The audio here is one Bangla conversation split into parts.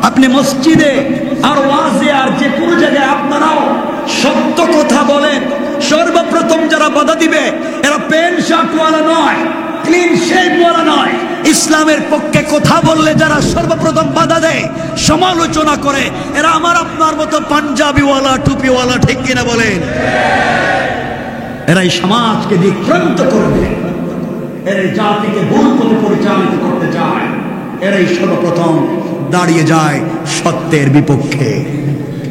আপনি মসজিদে আর ওয়াজে আর যে কোনো জায়গায় আপনারাও সত্য কথা বলেন। সর্বপ্রথম যারা বাধা দিবে এরা প্যান্ট শার্ট ওয়ালা নয়, ক্লিন শেভ ওয়ালা নয়। ইসলামের পক্ষে কথা বললে যারা সর্বপ্রথম বাধা দেয়, সমালোচনা করে, এরা আমার আপনার মতো পাঞ্জাবিওয়ালা টুপিওয়ালা, ঠিক কিনা বলেন? এরাই সমাজকে বিভ্রান্ত করবে, এরাই জাতিকে ভুল পথে পরিচালিত করতে চায়, এরাই সর্বপ্রথম দাঁড়িয়ে যায় সত্যের বিপক্ষে।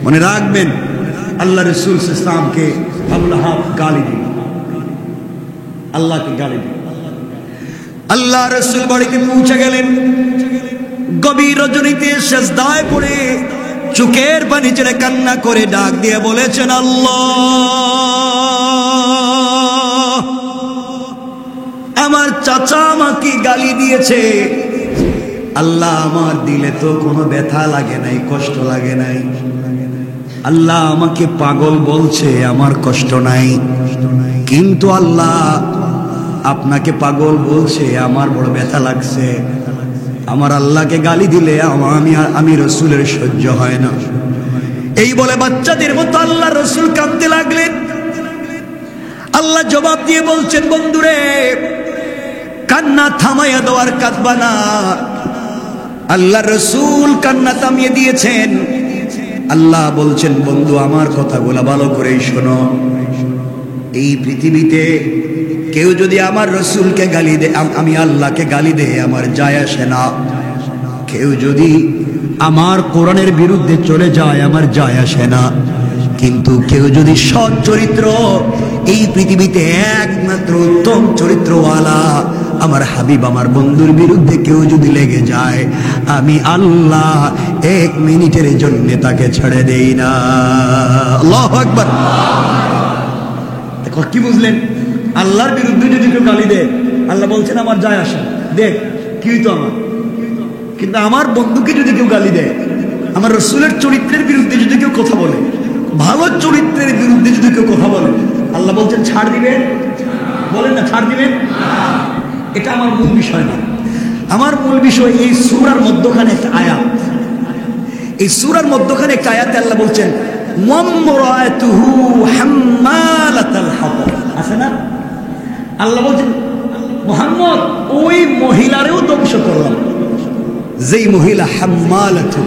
মনে রাখবেন, আল্লাহ রাসূল ইসলামকে আবুল আহাব গালি দিল, আল্লাহকে গালি দিল। আল্লাহ রাসূল বাড়িতে পৌঁছে গেলেন, গভীর রজনীতে সিজদায় পড়ে চোখের পানি ছেড়ে কান্না করে ডাক দিয়ে বলেছেন, আল্লাহ, আমার চাচা আমাকে গালি দিয়েছে। আল্লাহ, আমার দিলে তো কোনো ব্যথা লাগে নাই, কষ্ট লাগে নাই। আল্লাহ আমাকে পাগল বলছে, আমার কষ্ট নাই। কিন্তু আল্লাহ, আপনাকে পাগল বলছে, আমার বড় ব্যথা লাগছে। আমার আল্লাহকে গালি দিলে আমি রসুলের সহ্য হয় না। এই বলে বাচ্চাদের মতো আল্লাহ রসুল কাঁদতে লাগলেন। আল্লাহ জবাব দিয়ে বলছেন, বন্ধুরে, কান্না থামাইয়া দেওয়ার কাঁদবা না। আল্লাহ রসুল কান্না থামিয়ে দিয়েছেন। আল্লাহ বলছেন, বন্ধু, আমার কথাগুলো ভালো করেই শোনো। এই পৃথিবীতে কেউ যদি আমার রসুলকে গালি দেয়, আমি আল্লাহকে গালি দেয়, আমার যায় আসে না। কেউ যদি আমার কোরআনের বিরুদ্ধে চলে যায়, আমার যায় আসে না। কিন্তু কেউ যদি সৎ চরিত্র, এই পৃথিবীতে একমাত্র উত্তম চরিত্রওয়ালা আমার হাবিব, আমার বন্ধুর বিরুদ্ধে কেউ যদি লেগে যায়, আমি আল্লাহ 1 মিনিটের জন্য তাকে ছেড়ে দেই না। আল্লাহু আকবার। দেখো, কি বুঝলেন? আল্লাহর বিরুদ্ধে যদি কেউ গালি দেয়, আল্লাহ বলছেন আমার যায় আসে, দেখ কি তো আমার। কিন্তু আমার বন্ধুকে যদি কেউ গালি দেয়, আমার রসুলের চরিত্রের বিরুদ্ধে যদি কেউ কথা বলে, ভালো চরিত্রের বিরুদ্ধে যদি কেউ কথা বলে, আল্লাহ বলছেন ছাড় দিবেন? বলেন না, ছাড় দিবেন? এটা আমার মূল বিষয় না। আমার মূল বিষয় এই সূরার মধ্যখানে একটা আয়াত। এই সূরার মধ্যখানে একটা আয়াতে আল্লাহ বলছেন, ওয়ামরাতুহু হাম্মালাতাল হাতাব। আছে না? আল্লাহ বলছেন, মুহাম্মদ, ওই মহিলারেও ধ্বংস করলাম, যেই মহিলা হাম্মালাতুন।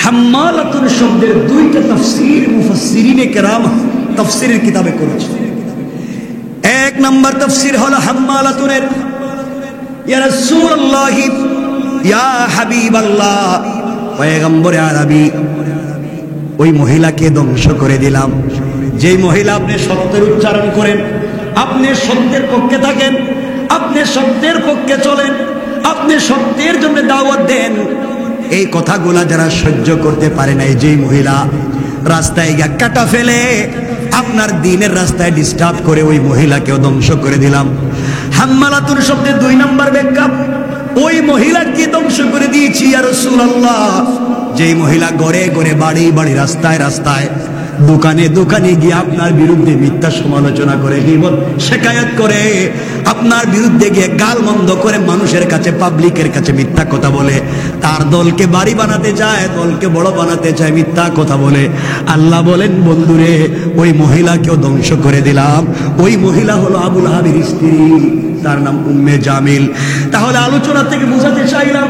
হাম্মালাতুন শব্দের 2টা তাফসীর মুফাসসিরিনে কেরাম তাফসীরের কিতাবে করেছে। 1 নম্বর তাফসীর হলো হাম্মালাতুনের, ইয়া রাসূলুল্লাহ, ইয়া হাবিবাল্লাহ, পয়গম্বরে আরবি, ওই মহিলাকে ধ্বংস করে দিলাম। যেই মহিলা আপনি সত্যের উচ্চারণ করেন, আপনি সত্যের পক্ষে থাকেন, আপনি সত্যের পক্ষে চলেন, আপনি সত্যের জন্য দাওয়াত দেন, এই কথাগুলা যারা সহ্য করতে পারে না, যেই মহিলা রাস্তায় গিয়ে কাটা ফেলে আপনার দিনের রাস্তায় ডিস্টার্ব করে, ওই মহিলাকেও ধ্বংস করে দিলাম। হাম্মালাতুন শব্দের 2 নম্বর ব্যাখ্যা, ওই মহিলাকে ধ্বংস করে দিয়েছি ইয়া রাসূলুল্লাহ, যেই মহিলা ঘরে ঘরে, বাড়ি বাড়ি, রাস্তায় রাস্তায়, দোকানে দোকানে গিয়ে আপনার বিরুদ্ধে মিথ্যা সমালোচনা করে, গীবত শিকায়াত করে, আপনার বিরুদ্ধে গিয়ে গালমন্দ করে, মানুষের কাছে, পাবলিকের কাছে মিথ্যা কথা বলে, তার দলকে বাড়ি বানাতে চায়, দলকে বড় বানাতে চায়, মিথ্যা কথা বলে। আল্লাহ বলেন, বন্ধুরে, ওই মহিলাকেও ধ্বংস করে দিলাম। ওই মহিলা হলো আবুল আহাবের স্ত্রী, তার নাম উম্মে জামিল। তাহলে আলোচনা থেকে বোঝাতে চাইলাম,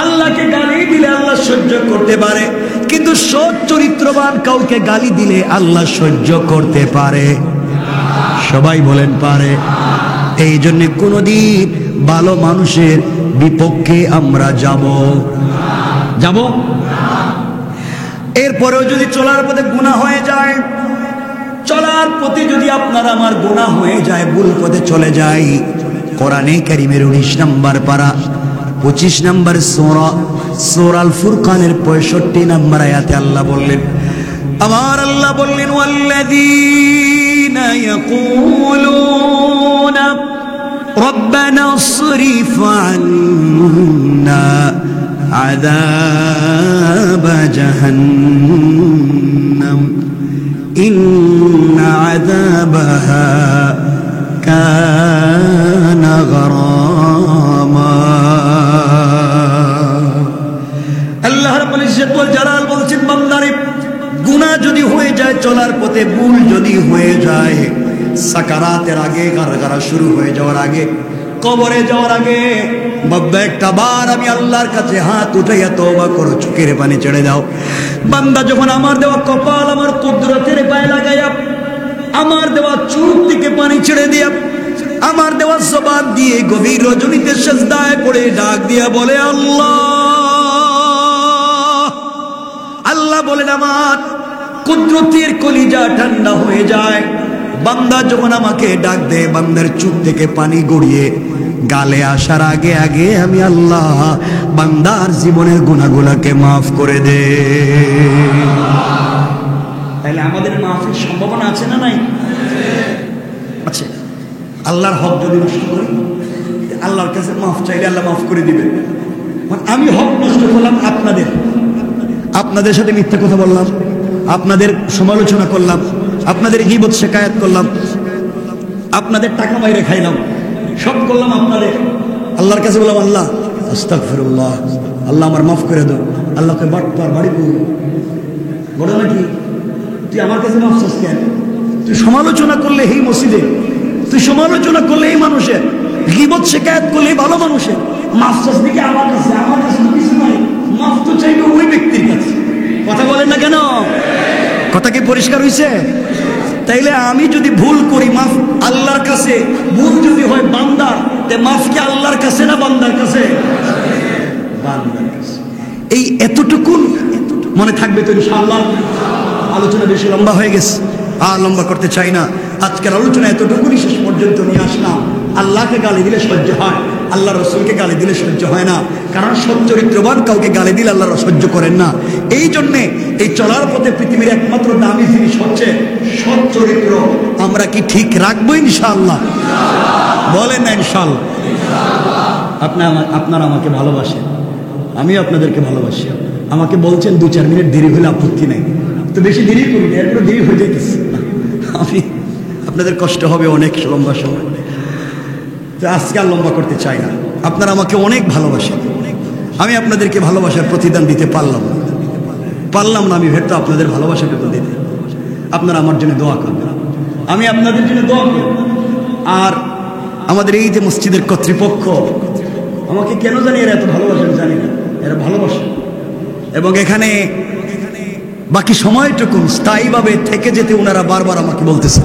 আল্লাহকে গালি দিলে আল্লাহ সহ্য করতে পারে, কিন্তু সৎ চরিত্রবান কাউকে গালি দিলে আল্লাহ সহ্য করতে পারে। সবাই বলেন পারে। এই জন্য কোনদিন ভালো মানুষের বিপক্ষে আমরা যাব। এরপরেও যদি চলার পথে গুনাহ হয়ে যায়, চলার পথে যদি আপনার আমার গুনাহ হয়ে যায়, ভুল পথে চলে যাই, কোরআনে কারীমের 19 নম্বর পারা 25 নম্বর সূরা আল ফুরকানের 65 নম্বর আয়াতে আল্লাহ বললেন, আমার আল্লাহ বললেন, ওয়াল্লাযীনা ইয়াকুলুনা রব্বানা ইসরিফ আন্না আযাব জাহান্নাম ইন্না আযাবাহা কানা গরামা। আল্লাহ রাব্বুল ইজ্জত ওয়াল জালাল বলছেন, বান্দারে গুনাহ যদি হয়ে যায়, চলার পথে ভুল যদি হয়ে যায়, সাকারাতের আগে, গারগারা শুরু হয়ে যাওয়ার আগে, কবরে যাওয়ার আগে বান্দা একটা বার আমি আল্লাহর কাছে হাত উঠাইয়া তওবা করো, চোখের পানি ছেড়ে দাও। বান্দা যখন আমার দেওয়া কপাল আমার কুদরতের পায়ে লাগাইয়া, আমার দেওয়া চোখ থেকে পানি ছেড়ে দিয়া, আমার দেওয়া জবান দিয়ে গভীর রজনীতে সিজদায় পড়ে ডাক দিয়া বলে আল্লাহ, আল্লাহ বলেন আমার কুদরতের কলিজা ঠান্ডা হয়ে যায়। বান্দা যখন আমাকে ডাক দেয়, বান্দার চোখ থেকে পানি গড়িয়ে গালে আসার আগে আগে আমি আল্লাহ বান্দার জীবনের গুনাহগুলোকে মাফ করে দে। তাহলে আমাদের মাফের সম্ভাবনা আছে না নাই? আছে। আল্লাহর হক যদি নষ্ট করি, আল্লাহর কাছে মাফ চাইলে আল্লাহ মাফ করে দিবেন। আমি হক নষ্ট করলাম, আপনাদের সাথে মিথ্যা কথা বললাম, আপনাদের সমালোচনা করলাম, আপনাদের গীবত শিকায়াত করলাম, আপনাদের টাকা বাইরে খাইলাম, সব করলাম আপনাদের। আল্লাহর কাছে বললাম আল্লাহ আস্তাগফিরুল্লাহ, আল্লাহ আমার মাফ করে দাও। আল্লাহকে বাটপার বাড়ি বড় নাকি? তুই আমার কাছে মাফ চাস কেন? তুই সমালোচনা করলে এই মসজিদে, তুই সমালোচনা করলে এই মানুষের, গীবত শিকায়াত করলে এই ভালো মানুষের, মাফ চাস দিকে আমার কাছে? আমার কাছে তো কিছু নাই, মাফ তো চাইবে ওই ব্যক্তির কাছে। কথা বলেন না কেন? কথা কি পরিষ্কার হইছে? তাইলে আমি যদি ভুল করি, মাফ আল্লাহর কাছে। ভুল যদি হয় বান্দার, তে মাফ কি আল্লাহর কাছে না বান্দার কাছে? বান্দার কাছে। এই এতটুকু মনে থাকবে তো ইনশাআল্লাহ। আলোচনা বেশি লম্বা হয়ে গেছে, আর লম্বা করতে চাই না। আজকের আলোচনা এতটুকুনি শেষ পর্যন্ত নিয়ে আসলাম। আল্লাহকে গালি দিলে সহ্য হয়, আল্লাহ রসুলকে গালি দিলে সহ্য হয় না। কারণ সচ্চরিত্রবান কাউকে গালি দিলে আল্লাহ সহ্য করেন না। এই জন্যে এই চলার পথে পৃথিবীর একমাত্র দামি জিনিস হচ্ছে সচ্চরিত্র। আমরা কি ঠিক রাখবো ইনশাআল্লাহ? বলেন না ইনশাআল্লাহ? আপনারা আমাকে ভালোবাসেন, আমি আপনাদেরকে ভালোবাসি। আমাকে বলছেন 2-4 মিনিট দেরি হলে আপত্তি নেই, তো বেশি দেরি করি না, এরপরে দেরি হয়ে যাইতেছে। আমি আপনাদের কষ্ট হবে অনেক লম্বা সময়, তো আজকে আর লম্বা করতে চাই না। আপনারা আমাকে অনেক ভালোবাসেন, আমি আপনাদেরকে ভালোবাসার প্রতিদান দিতে পারলাম না। আমি ভেটতো আপনাদের ভালোবাসাকে তো দিতে। আপনারা আমার জন্য দোয়া করবেন, আমি আপনাদের জন্য দোয়া করব। আর আমাদের এই যে মসজিদের কর্তৃপক্ষ, আমাকে কেন জানি এরা এত ভালোবাসেন জানি না, এরা ভালোবাসে। এবং এখানে বাকি সময়টুকু স্থায়ীভাবে থেকে যেতে ওনারা বারবার আমাকে বলতেছে,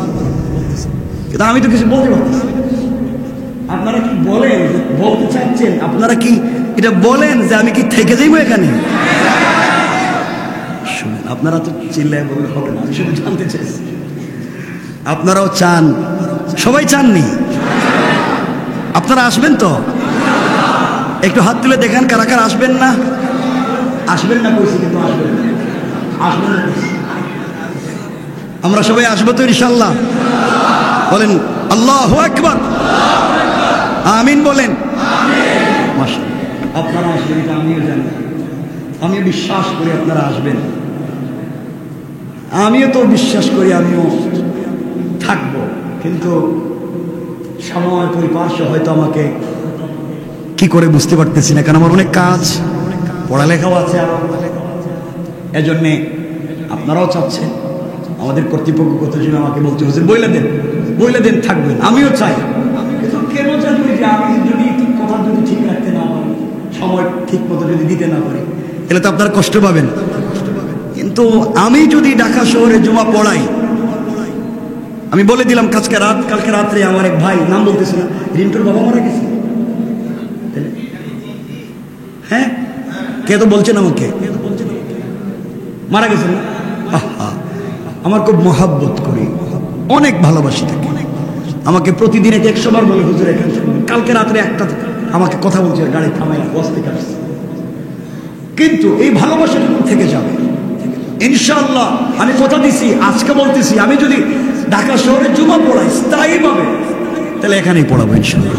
কিন্তু আমি তো কিছু বলতে পারতেছি। আপনারা কি বলেন, বলতে চাচ্ছেন? আপনারা কি এটা বলেন যে আমি কি থেকে যাইব এখানে? শুনেন, আপনারা তো চিল্লায় বললে হবে না, আমি শুধু জানতে চাইছি আপনারাও চান, সবাই চাননি? আপনারা আসবেন তো? একটু হাত তুলে দেখেন কারা কারা আসবেন না। আসবেন না কইছি, কিন্তু আসবেন না, আসবেন না। আমরা সবাই আসবো তো ইনশাআল্লাহ? বলেন আল্লাহু আকবার, আমিন বলেন। মাশাআল্লাহ, আপনারা আসবেন এটা আমিও জানি, আমিও বিশ্বাস করি আপনারা আসবেন। আমিও তো বিশ্বাস করি আমিও থাকবো, কিন্তু সময় পরিপার্শ্ব হয়তো আমাকে কি করে বুঝতে পারতেছি না, কারণ আমার অনেক কাজ, পড়ালেখাও আছে। এজন্যে আপনারাও চাচ্ছেন, আমাদের কর্তৃপক্ষ কতজন আমাকে বলছে হুজুর বইলে দেন থাকবেন, আমিও চাই। কিন্তু কেন জানি যে আমি যদি কথা যদি ঠিক রাখতে না পারি, সময় ঠিক মতো যদি দিতে না পারি, তাহলে তো আপনারা কষ্ট পাবেন। কিন্তু আমি যদি ঢাকা শহরে জুমা পড়াই, আমি বলে দিলাম কালকে রাত্রে আমার এক ভাই, নাম বলতেছে না, রিন্টুর বাবা মারা গেছে। হ্যাঁ, কে তো বলছেন আমাকে মারা গেছে না? আমার খুব মহাব্বত করি, অনেক ভালোবাসি তাকে। আমাকে প্রতিদিন 100 বার বলে হুজুর এখানে, কালকে রাত্রে একটা আমাকে কথা বলছে, গাড়ি থামাই বস থেকে আসছে। কিন্তু এই ভালোবাসাটুকু থেকে যাবে ইনশাআল্লাহ। আমি কথা দিছি, আজকে বলতেছি, আমি যদি ঢাকা শহরে জুমা পড়াই স্থায়ীভাবে, তাহলে এখানেই পড়াবো ইনশাআল্লাহ।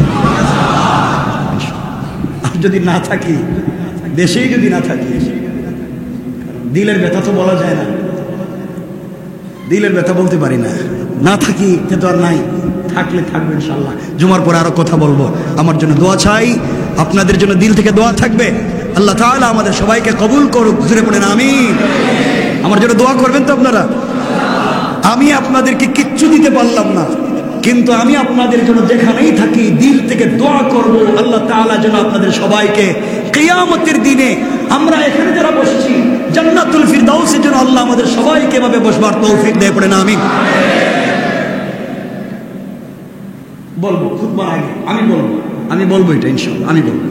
আর যদি না থাকি, দেশেই যদি না থাকি, দিলের ব্যথা তো বলা যায় না, দিলের ব্যথা বলতে পারি না। না থাকি তো আর নাই, থাকলে থাকবে ইনশাআল্লাহ। জুমার পরে আরো কথা বলবো। আমার জন্য দোয়া চাই, আপনাদের জন্য দিল থেকে দোয়া থাকবে। আল্লাহ তাআলা আমাদের সবাইকে কবুল করুক। জোরে পড়েন আমিন। আমার জন্য দোয়া করবেন তো আপনারা? আমি আপনাদেরকে কিচ্ছু দিতে পারলাম না, কিন্তু আমি আপনাদের জন্য যেখানেই থাকি দিল থেকে দোয়া করব আল্লাহ তাআলা যেন আপনাদের সবাইকে কিয়ামতের দিনে আমরা এখানে যারা বসছি জান্নাতুল ফিরদাউসের জন্য আল্লাহ আমাদের সবাইকে এভাবে বসবার তৌফিক দেয়। পড়েন আমিন। বলবো খুতবার আগে আমি বলবো এটা ইনশাআল্লাহ আমি বলবো।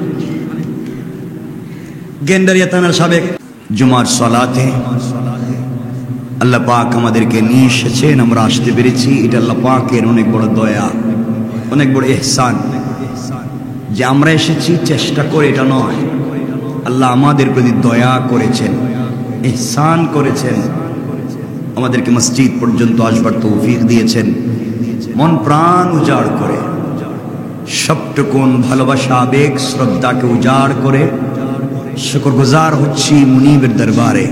গেন্ডারিয়া থানার সাবেক জুমার সালাতে আল্লাহ পাক আমাদেরকে নিয়ে এসেছেন, আমরা আসতে পেরেছি। এটা আল্লাহ পাকের অনেক বড় দয়া, অনেক বড় ইহসান যে আমরা এসেছি চেষ্টা করে, এটা নয়। আল্লাহ আমাদের প্রতি দয়া করেছেন, ইহসান করেছেন, আমাদেরকে মসজিদ পর্যন্ত আসবার তৌফিক দিয়েছেন। মন প্রাণ উজাড় করে, সবটুকুন ভালোবাসা আবেগ শ্রদ্ধাকে উজাড় করে শুকরগুজার হচ্ছি মুনিবের দরবারে।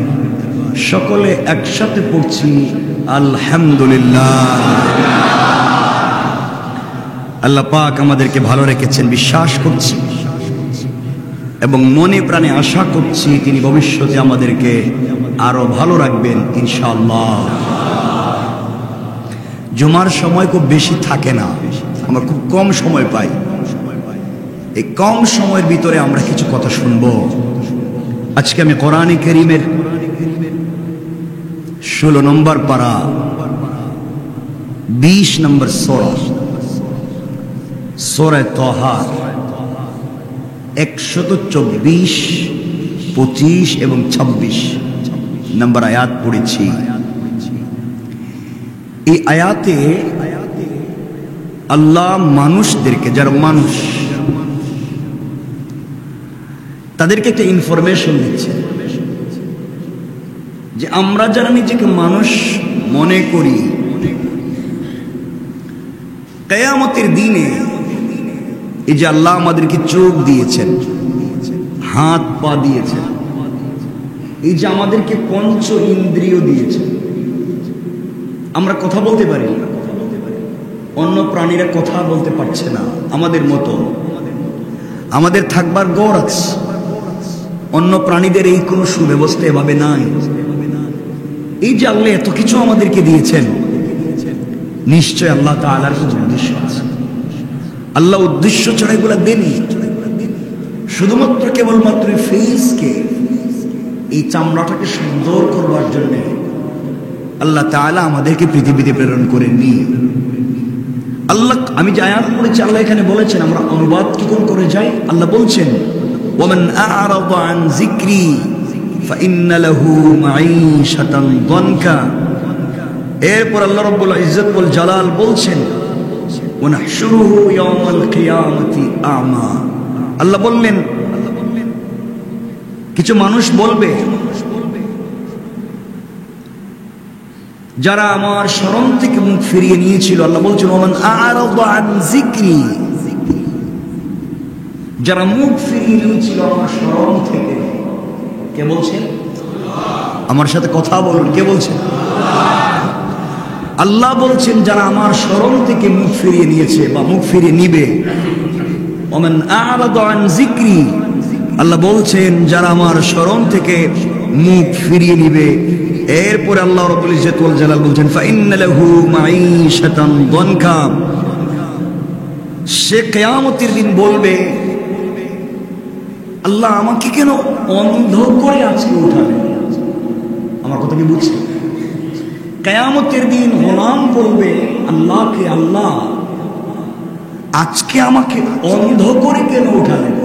সকলে একসাথে পড়ছি আলহামদুলিল্লাহ। আল্লাহ পাক আমাদেরকে ভালো রেখেছেন বিশ্বাস করছি, এবং মনে প্রাণে আশা করছি তিনি ভবিষ্যতে আমাদেরকে আরো ভালো রাখবেন ইনশাআল্লাহ। জুমার সময় খুব বেশি থাকে না, আমরা খুব কম সময় পাই। এই কম সময়ের ভিতরে আমরা কিছু কথা শুনবো। আজকে আমি কোরআনে কারীমের 16 নম্বর পারা 20 নম্বর সূরা তাহা 124, 25 এবং 26 নম্বর আয়াত পড়েছি। এই আয়াতে আল্লাহ মানুষদেরকে, যারা মানুষ, তাদেরকে একটা ইনফরমেশন দিচ্ছে যে আমরা যারা নিজেকে মানুষ মনে করি, কিয়ামতের দিনে এই যে আল্লাহ আমাদেরকে চোখ দিয়েছেন, হাত পা দিয়েছেন, এই যে আমাদেরকে পঞ্চ ইন্দ্রিয় দিয়েছেন, আমরা কথা বলতে পারি। অন্য প্রাণীরা কথা বলতে পারছে না আমাদের মতো, আমাদের থাকবার গড় আছে। অন্য প্রাণীদের এই কোনো সুব্যবস্থা এভাবে নাই। এই যে আল্লাহ এত কিছু আমাদেরকে দিয়েছেন, নিশ্চয় আল্লাহ তাআলার কোনো উদ্দেশ্য আছে। আল্লাহ উদ্দেশ্য ছাড়া এগুলা দেননি। শুধুমাত্র কেবলমাত্র ফেসকে, এই চামড়াটাকে সুন্দর করবার জন্য আল্লাহ তাআলা আমাদেরকে পৃথিবীতে প্রেরণ করেননি। আল্লাহ, আমি যে আয়াত পড়েছি আল্লাহ এখানে বলেছেন, আমরা অনুবাদ কি করে যাই? আল্লাহ বলছেন ওয়ামান আ'রাদা আন যিকরি ফাইন্না লাহু মাঈশাতান দানকা। এরপর আল্লাহ রাব্বুল ইজ্জত ওয়াল জালাল বলছেন ওয়া নাহশুরুহু ইয়াওমাল কিয়ামাতি আ'মা। আল্লাহ বললেন কিছু মানুষ বলবে যারা আমার স্মরণ থেকে মুখ ফিরিয়ে নিয়েছিল। আল্লাহ বলছেন ওমান আ'রাদা আন যিকরি, যারা মুখ ফিরিয়ে নিয়েছিল আমার স্মরণ থেকে। কে বলছেন? আমার সাথে কথা বলুন, কে বলছেন? আল্লাহ বলছেন যারা আমার স্মরণ থেকে মুখ ফিরিয়ে নিয়েছে বা মুখ ফিরিয়ে নিবে। ওমান আ'রাদা আন যিকরি, আল্লাহ বলছেন যারা আমার স্মরণ থেকে মুখ ফিরিয়ে নিবে। এরপরে আল্লাহ রাব্বুল ইজ্জত ওয়াল জালাল বলছেন ফাইন্না লাহু মাঈশাতান দানকা, সে কিয়ামতের দিন বলবে আল্লাহ আমাকে কেন অন্ধ করে আজকে উঠালেন। আমার কথা কি বুঝছেন? কিয়ামতের দিন গোলাম বলবে আল্লাহকে, আল্লাহ আজকে আমাকে অন্ধ করে কেন উঠালেন?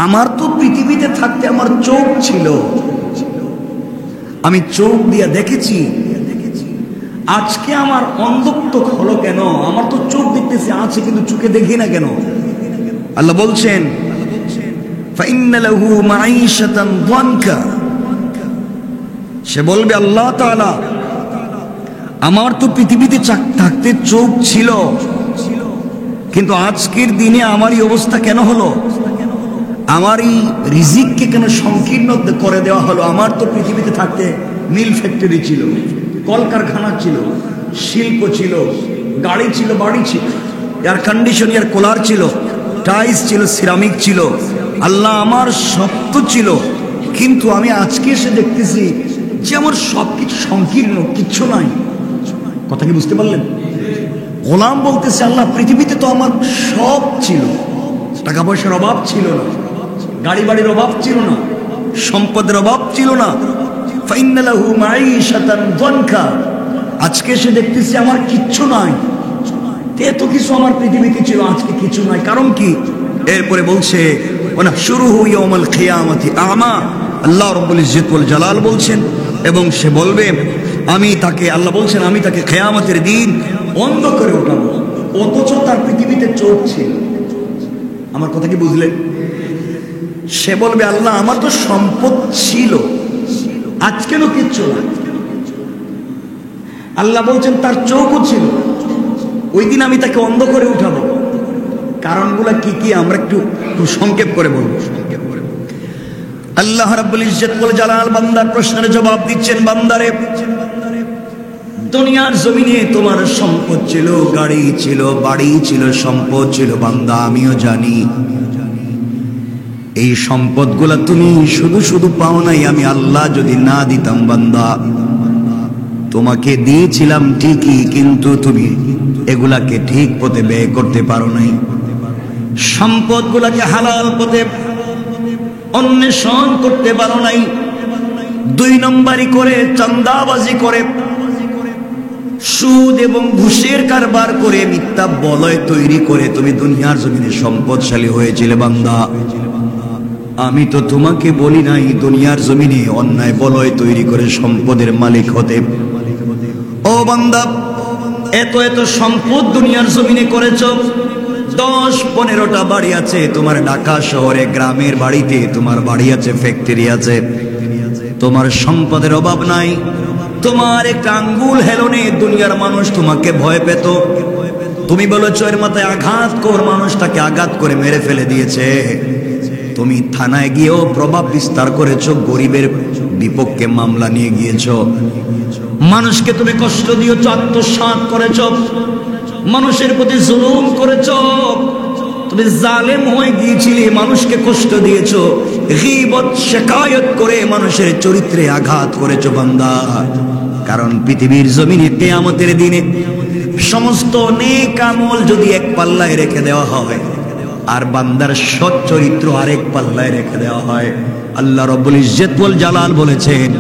আমার তো পৃথিবীতে থাকতে আমার চোখ ছিল, আমি চোখ দিয়ে দেখেছি, আজকে আমার অন্ধত্ব হলো কেন? আমার তো চোখ দেখতেছি আছে কিন্তু চোখে দেখি না কেন? আল্লাহ বলছেন ফাইন্না লাহু মাঈশাতান দানকা, সে বলবে আল্লাহ তাআলা আমার তো পৃথিবীতে থাকতে চোখ ছিল, কিন্তু আজকের দিনে আমার এই অবস্থা কেন হলো? আমার এই রিজিককে কেন সংকীর্ণ করে দেওয়া হলো? আমার তো পৃথিবীতে থাকতে মিল ফ্যাক্টরি ছিল, কলকারখানা ছিল, শিল্প ছিল, গাড়ি ছিল, বাড়ি ছিল, এয়ার কন্ডিশন, এয়ার কুলার ছিল, টাইলস ছিল, সিরামিক ছিল। আল্লাহ আমার সব তো ছিল, কিন্তু আমি আজকে এসে দেখতেছি যে আমার সবকিছু সংকীর্ণ, কিচ্ছু নাই। কথা কি বুঝতে পারলেন? গোলাম বলতেছে আল্লাহ পৃথিবীতে তো আমার সব ছিল, টাকা পয়সার অভাব ছিল না, গাড়ি বাড়ির অভাব ছিল না, সম্পদের অভাব ছিল না। ফাইন্না লাহু মাঈশাতান যানকা, আজকে এসে দেখতেছি আমার কিচ্ছু নাই। এত কিছু আমার পৃথিবীতে ছিল, আজকে কিছু নাই, কারণ কি? এরপরে বলছে ওয়ানাহশুরুহু ইয়াওমাল কিয়ামাতি আমা, আল্লাহ রাব্বুল ইজ্জত ওয়াল জালাল বলছেন, এবং সে বলবে আমি তাকে, আল্লাহ বলছেন আমি তাকে কিয়ামতের দিন অন্ধ করে উঠাবো, অথচ তার পৃথিবীতে চোখ ছিল। আমার কথা কি বুঝলেন? সে বলবে আল্লাহ আমার তো সম্পদ ছিল, আজ কেন কিচ্ছু না? আল্লাহ বলছেন তার চোখও ছিল, ওই দিন আমি তাকে অন্ধ করে উঠাবো। কারণগুলা কি কি আমরা একটু সংক্ষেপ করে বলবো। আল্লাহ রাব্বুল ইজ্জত ওয়াল জালাল বান্দার প্রশ্নের জবাব দিচ্ছেন, বান্দারে দুনিয়ার জমিনে তোমার সম্পদ ছিল, গাড়ি ছিল, বাড়ি ছিল, সম্পদ ছিল বান্দা, আমিও জানি। এই সম্পদগুলা তুমি শুধু শুধু পাও নাই, আমি আল্লাহ যদি না দিতাম বান্দা, তোমাকে দিয়েছিলাম ঠিকই, কিন্তু তুমি এগুলাকে ঠিক পথে ব্যয় করতে পারো নাই। সম্পদগুলাকে হালাল পথে অন্বেষণ করতে পারো নাই। 2 নম্বরই করে, চাঁদাবাজি করে, সুদ এবং ঘুষের কারবার করে, মিথ্যা বলয় তৈরি করে তুমি দুনিয়ার জমিনে সম্পদশালী হয়েছিলে বান্দা। আমি তো তোমাকে বলি নাই দুনিয়ার জমিনে অন্যায় বলয় তৈরি করে সম্পদের মালিক হতে। ও বান্দা, এত এত সম্পদ দুনিয়ার জমিনে করেছ, 10-15টা বাড়ি আছে তোমার ঢাকা শহরে, গ্রামের বাড়িতে তোমার বাড়ি আছে, ফ্যাক্টরি আছে, তোমার সম্পদের অভাব নাই। তোমার একটা আঙ্গুল হেলনে দুনিয়ার মানুষ তোমাকে ভয় পেত। তুমি বলেছ এর মাথায় আঘাত কর, মানুষটাকে আঘাত করে মেরে ফেলে দিয়েছে। তুমি থানায় গিয়েও প্রভাব বিস্তার করেছ, গরিবের বিপক্ষে মামলা নিয়ে গিয়েছ। মানুষকে তুমি কষ্ট দিয়েছ, আত্মসাৎ করেছ, মানুষের প্রতি জুলুম করেছ, তুমি জালেম হয়ে গিয়েছিলে, মানুষকে কষ্ট দিয়েছ, গীবত শিকায়ত করে মানুষের চরিত্রে আঘাত করেছ বান্দা। কারণ পৃথিবীর জমিনে কিয়ামতের দিনে সমস্ত নেক আমল যদি এক পাল্লায় রেখে দেওয়া হয়, আর বান্দার সৎ চরিত্র আরেক পাল্লায় রেখে দেওয়া হয়, আল্লাহ রাব্বুল ইজ্জত ওয়াল জালাল বলেছেন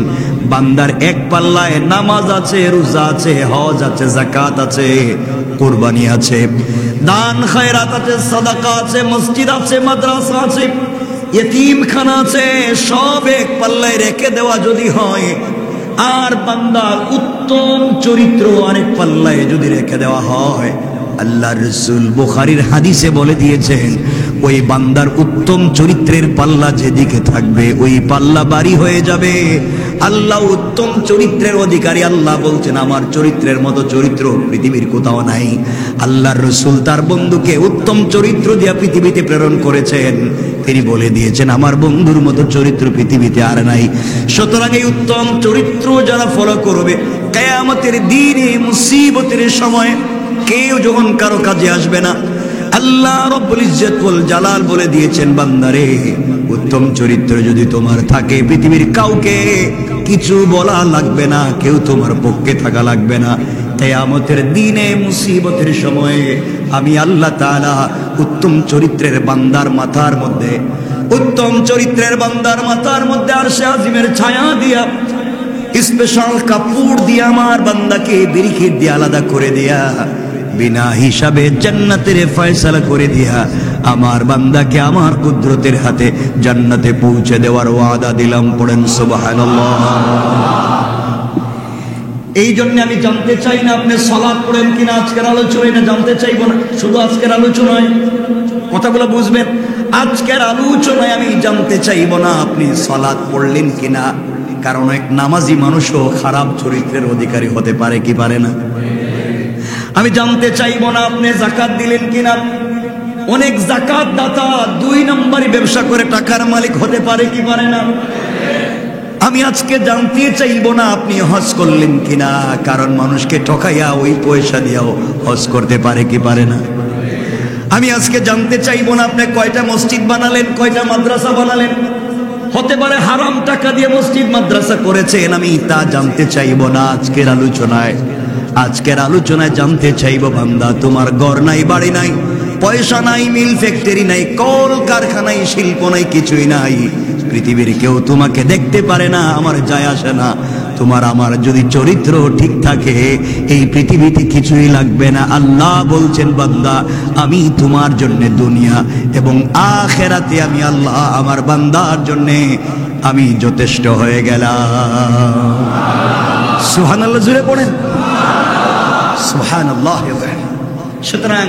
বান্দার এক পাল্লায় নামাজ আছে, রোজা আছে, হজ আছে, যাকাত আছে, কুরবানি আছে, দান খায়রাত আছে, সাদাকা আছে, মসজিদ আছে, মাদ্রাসা আছে, ইতিমখানা আছে, সব এক পাল্লায় রেখে দেওয়া যদি হয়, আর বান্দার উত্তম চরিত্র আরেক পাল্লায় যদি রেখে দেওয়া হয়, আল্লাহ রাসূল বুখারীর হাদিসে বলে দিয়েছেন ওই বান্দার উত্তম চরিত্রের পাল্লা যেদিকে থাকবে ওই পাল্লা ভারী হয়ে যাবে। আল্লাহ উত্তম চরিত্রের অধিকারী, আল্লাহ বলছেন আমার চরিত্রের মতো চরিত্র পৃথিবীর কোথাও নাই। আল্লাহর রাসূল তার বন্ধুকে উত্তম চরিত্র দিয়ে পৃথিবীতে প্রেরণ করেছেন, তিনি বলে দিয়েছেন আমার বন্ধুর মতো চরিত্র পৃথিবীতে আর নাই। সুতরাং এই উত্তম চরিত্র যারা ফলো করবে, কিয়ামতের দিনে মুসিবতের সময় কেউ যখন কারো কাজে আসবে না, আল্লাহ রাব্বুল ইজ্জত ওয়াল জালাল বলে দিয়েছেন বান্দারে উত্তম চরিত্র যদি তোমার থাকে, পৃথিবীর কাউকে কিছু বলা লাগবে না, কেউ তোমার পক্ষে থাকা লাগবে না। কিয়ামতের দিনে মুসিবতের সময়ে আমি আল্লাহ তাআলা উত্তম চরিত্রের বান্দার মাথার মধ্যে, উত্তম চরিত্রের বান্দার মাথার মধ্যে আরশে আজিমের ছায়া দিয়া, স্পেশাল কাপড় দিয়া আমার বান্দাকে বিরিখির দিয়ে আলাদা করে দিয়া, বিনা হিসাবে জান্নাতের ফয়সালা করে দিয়া আমার বান্দাকে আমার কুদরতের হাতে জান্নাতে পৌঁছে দেওয়ার ওয়াদা দিলাম। পড়েন সুবহানাল্লাহ। এই জন্য আমি জানতে চাই না আপনি সালাত পড়েন কিনা আজকের আলোচনায়, না জানতে চাইবো না, শুধু আজকের আলোচনায় কথাগুলো বুঝবেন। আজকের আলোচনায় আমি জানতে চাইবো না আপনি সালাত পড়লেন কিনা, কারণ এক নামাজি মানুষও খারাপ চরিত্রের অধিকারী হতে পারে কি পারে না। আমি জানতে চাইবো না আপনি যাকাত দিলেন কিনা, অনেক যাকাত দাতা 2 নম্বরই ব্যবসা করে টাকার মালিক হতে পারে কি পারে না। আমি আজকে জানতে চাইবো না আপনি হজ করলেন কিনা, কারণ মানুষকে ঠকাইয়া ওই পয়সা দিয়েও হজ করতে পারে কি পারে না। আমি আজকে জানতে চাইবো না আপনি কয়টা মসজিদ বানালেন, কয়টা মাদ্রাসা বানালেন। হতে পারে হারাম টাকা দিয়ে মসজিদ মাদ্রাসা করেছেন, আমি তা জানতে চাইবো না আজকের আলোচনায়। আজকের আলোচনায় জানতে চাইবো, বান্দা তোমার ঘর নাই, বাড়ি নাই, পয়সা নাই, মিল ফ্যাক্টরি নাই, কল কারখানাই, শিল্প নাই, কিছুই নাই, পৃথিবীর কেউ তোমাকে দেখতে পারে না, আমার যায় আসে না। তোমার আমার যদি চরিত্র ঠিক থাকে, এই পৃথিবীতে কিছুই লাগবে না। আল্লাহ বলছেন, বান্দা আমি তোমার জন্য দুনিয়া এবং আখিরাতে আমি আল্লাহ আমার বান্দার জন্য আমি যথেষ্ট হয়ে গেলাম। সুবহানাল্লাহ, জোরে পড়েন সুবহানাল্লাহ। সুতরাং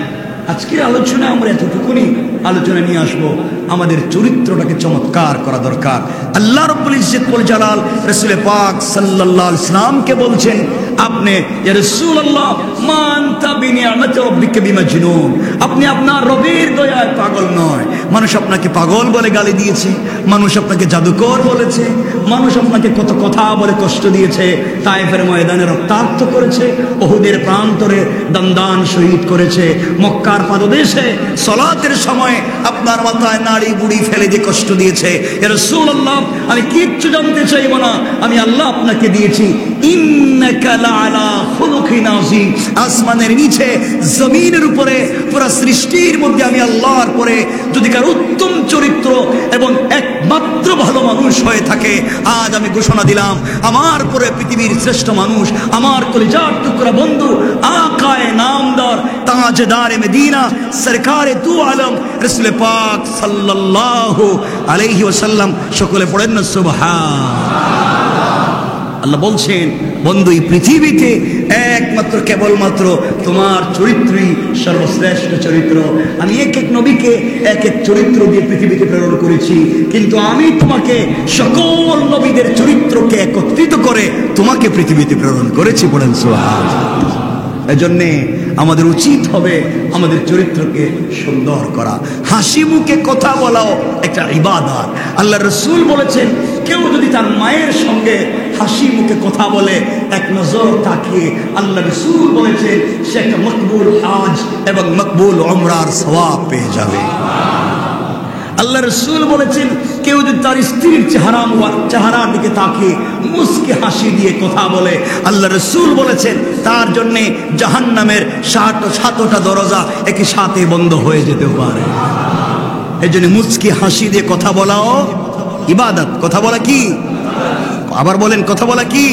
আজকের আলোচনা আমরা এতটুকুনি আলোচনা নিয়ে আসবো, আমাদের চরিত্রটাকে চমৎকার করা দরকার। আল্লাহ রাব্বুল ইজ্জত ওয়াল জালাল রাসূল পাক সাল্লাল্লাহু আলাইহি ওয়াসাল্লাম কে বলছেন, আপনি ইয়া রাসূলুল্লাহ মা আনতা বিনিআমাতি রাব্বিকা বিমাজনুন, আপনি আপনার রবের দয়ায় পাগল নয়। মানুষ আপনাকে পাগল বলে গালি দিয়েছে, মানুষ আপনাকে জাদুকর বলেছে, মানুষ আপনাকে কত কথা বলে কষ্ট দিয়েছে, তায়েফের ময়দানে রক্তাক্ত করেছে, উহুদের প্রান্তরে দমদান শহীদ করেছে, মক্কার পাদদেশে সালাতের সময় আপনার মাথায় নাড়ি বুড়ি ফেলে দিয়ে কষ্ট দিয়েছে। ইয়া রাসূলুল্লাহ আমি কিচ্ছু জানতে চাইবো না, আমি আল্লাহ আপনাকে দিয়েছি ইন্নাকা লাআলা খুলুকিন আযীম। আসমানের নিচে জমিনের উপরে পুরো সৃষ্টির মধ্যে আমি আল্লাহর পরে যদি কার উত্তম চরিত্র এবং একমাত্র ভালো মানুষ হয়ে থাকে, আজ আমি ঘোষণা দিলাম আমার পরে পৃথিবীর শ্রেষ্ঠ মানুষ, আমার কলিজার টুকরা বন্ধু, আকায়ে নামদার, তাজদারে মদিনা, সরকারে দু আলম রাসূল পাক সাল্লাল্লাহু আলাইহি ওয়াসাল্লাম। সকলে পড়েন না সুবহান। আল্লাহ বলছেন, বন্ধু এই পৃথিবীতে একমাত্র কেবলমাত্র তোমার চরিত্রই সর্বশ্রেষ্ঠ চরিত্র। আমি এক এক নবীকে এক এক চরিত্র দিয়ে পৃথিবীতে প্রেরণ করেছি, কিন্তু আমি তোমাকে সকল নবীদের চরিত্রকে একত্রিত করে তোমাকে পৃথিবীতে প্রেরণ করেছি। পড়েন সুবহান। এজন্যে আমাদের উচিত হবে আমাদের চরিত্রকে সুন্দর করা। হাসি মুখে কথা বলাও একটা ইবাদত। আল্লাহ রাসূল বলেছেন, কেউ যদি তার মায়ের সঙ্গে হাসি মুখে কথা বলে, এক নজর তাকিয়ে, আল্লাহ রাসূল বলেছেন সে একটা মকবুল হজ এবং মকবুল উমরার সওয়াব পেয়ে যাবে। আল্লাহ রাসূল বলেছেন, কেউ যদি তার স্ত্রীর চেহারার দিকে তাকিয়ে মুস্কি হাসি দিয়ে কথা বলে, আল্লাহ রাসূল বলেছেন তার জন্য জাহান্নামের ৭টা দরজা একই সাথে বন্ধ হয়ে যেতে পারে। এই জন্য মুস্কি হাসি দিয়ে কথা বলাও ইবাদত। কথা বলা কি? আবার বলেন, কথা বলা কি?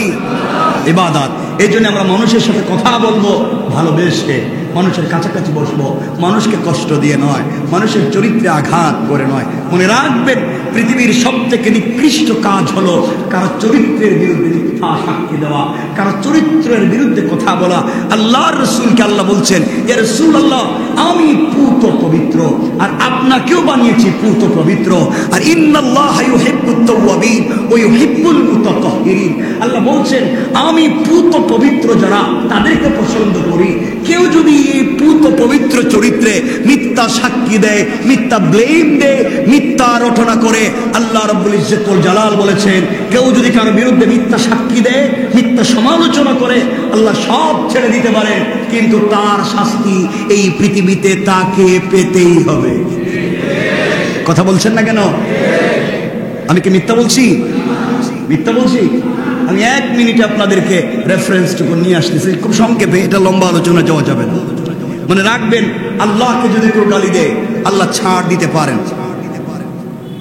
ইবাদত। এই জন্য আমরা মানুষের সাথে কথা বলবো ভালোবেসে, মানুষের কাছাকাছি বসবো, মানুষকে কষ্ট দিয়ে নয়, মানুষের চরিত্রে আঘাত করে নয়। মনে রাখবেন, পৃথিবীর সব থেকে নিকৃষ্ট কাজ হলো কারো চরিত্রের বিরুদ্ধে মিথ্যা সাক্ষী দেওয়া, কারো চরিত্রের বিরুদ্ধে কথা বলা। আল্লাহর রাসূলকে আল্লাহ বলছেন, ইয়া রাসূলুল্লাহ আমি পূত পবিত্র, আর আপনাকেও বানিয়েছি পূত পবিত্র। আর ইন্নাল্লাহা ইউহিব্বুত তাওয়াবিন ওয়া ইউহিব্বুল মুতাতাহহিরিন। আল্লাহ বলছেন আমি পূত পবিত্র যারা, তাদেরকে পছন্দ করি। কেউ যদি এই পূত পবিত্র চরিত্রে মিথ্যা সাক্ষী দেয়, মিথ্যা ব্লেম দেয়, মিথ্যা রটনা করে, আল্লাহ রাব্বুল ইজ্জত ওয়াল জালাল বলেছেন, কেউ যদি কারো বিরুদ্ধে মিথ্যা সাক্ষী দেয়, মিথ্যা সমালোচনা করে, আল্লাহ সব ছেড়ে দিতে পারেন, কিন্তু তার শাস্তি এই পৃথিবীতে তাকে পেতেই হবে। কথা বলছেন না কেন? আমি কি মিথ্যা বলছি? মিথ্যা বলছি? আমি 1 মিনিটে আপনাদেরকে রেফারেন্সটুকু নিয়ে আসতেছি, খুব সংক্ষেপে, এটা লম্বা আলোচনা যাওয়া যাবে না। মনে রাখবেন, আল্লাহকে যদি কেউ গালি দেয়, আল্লাহ ছাড় দিতে পারেন।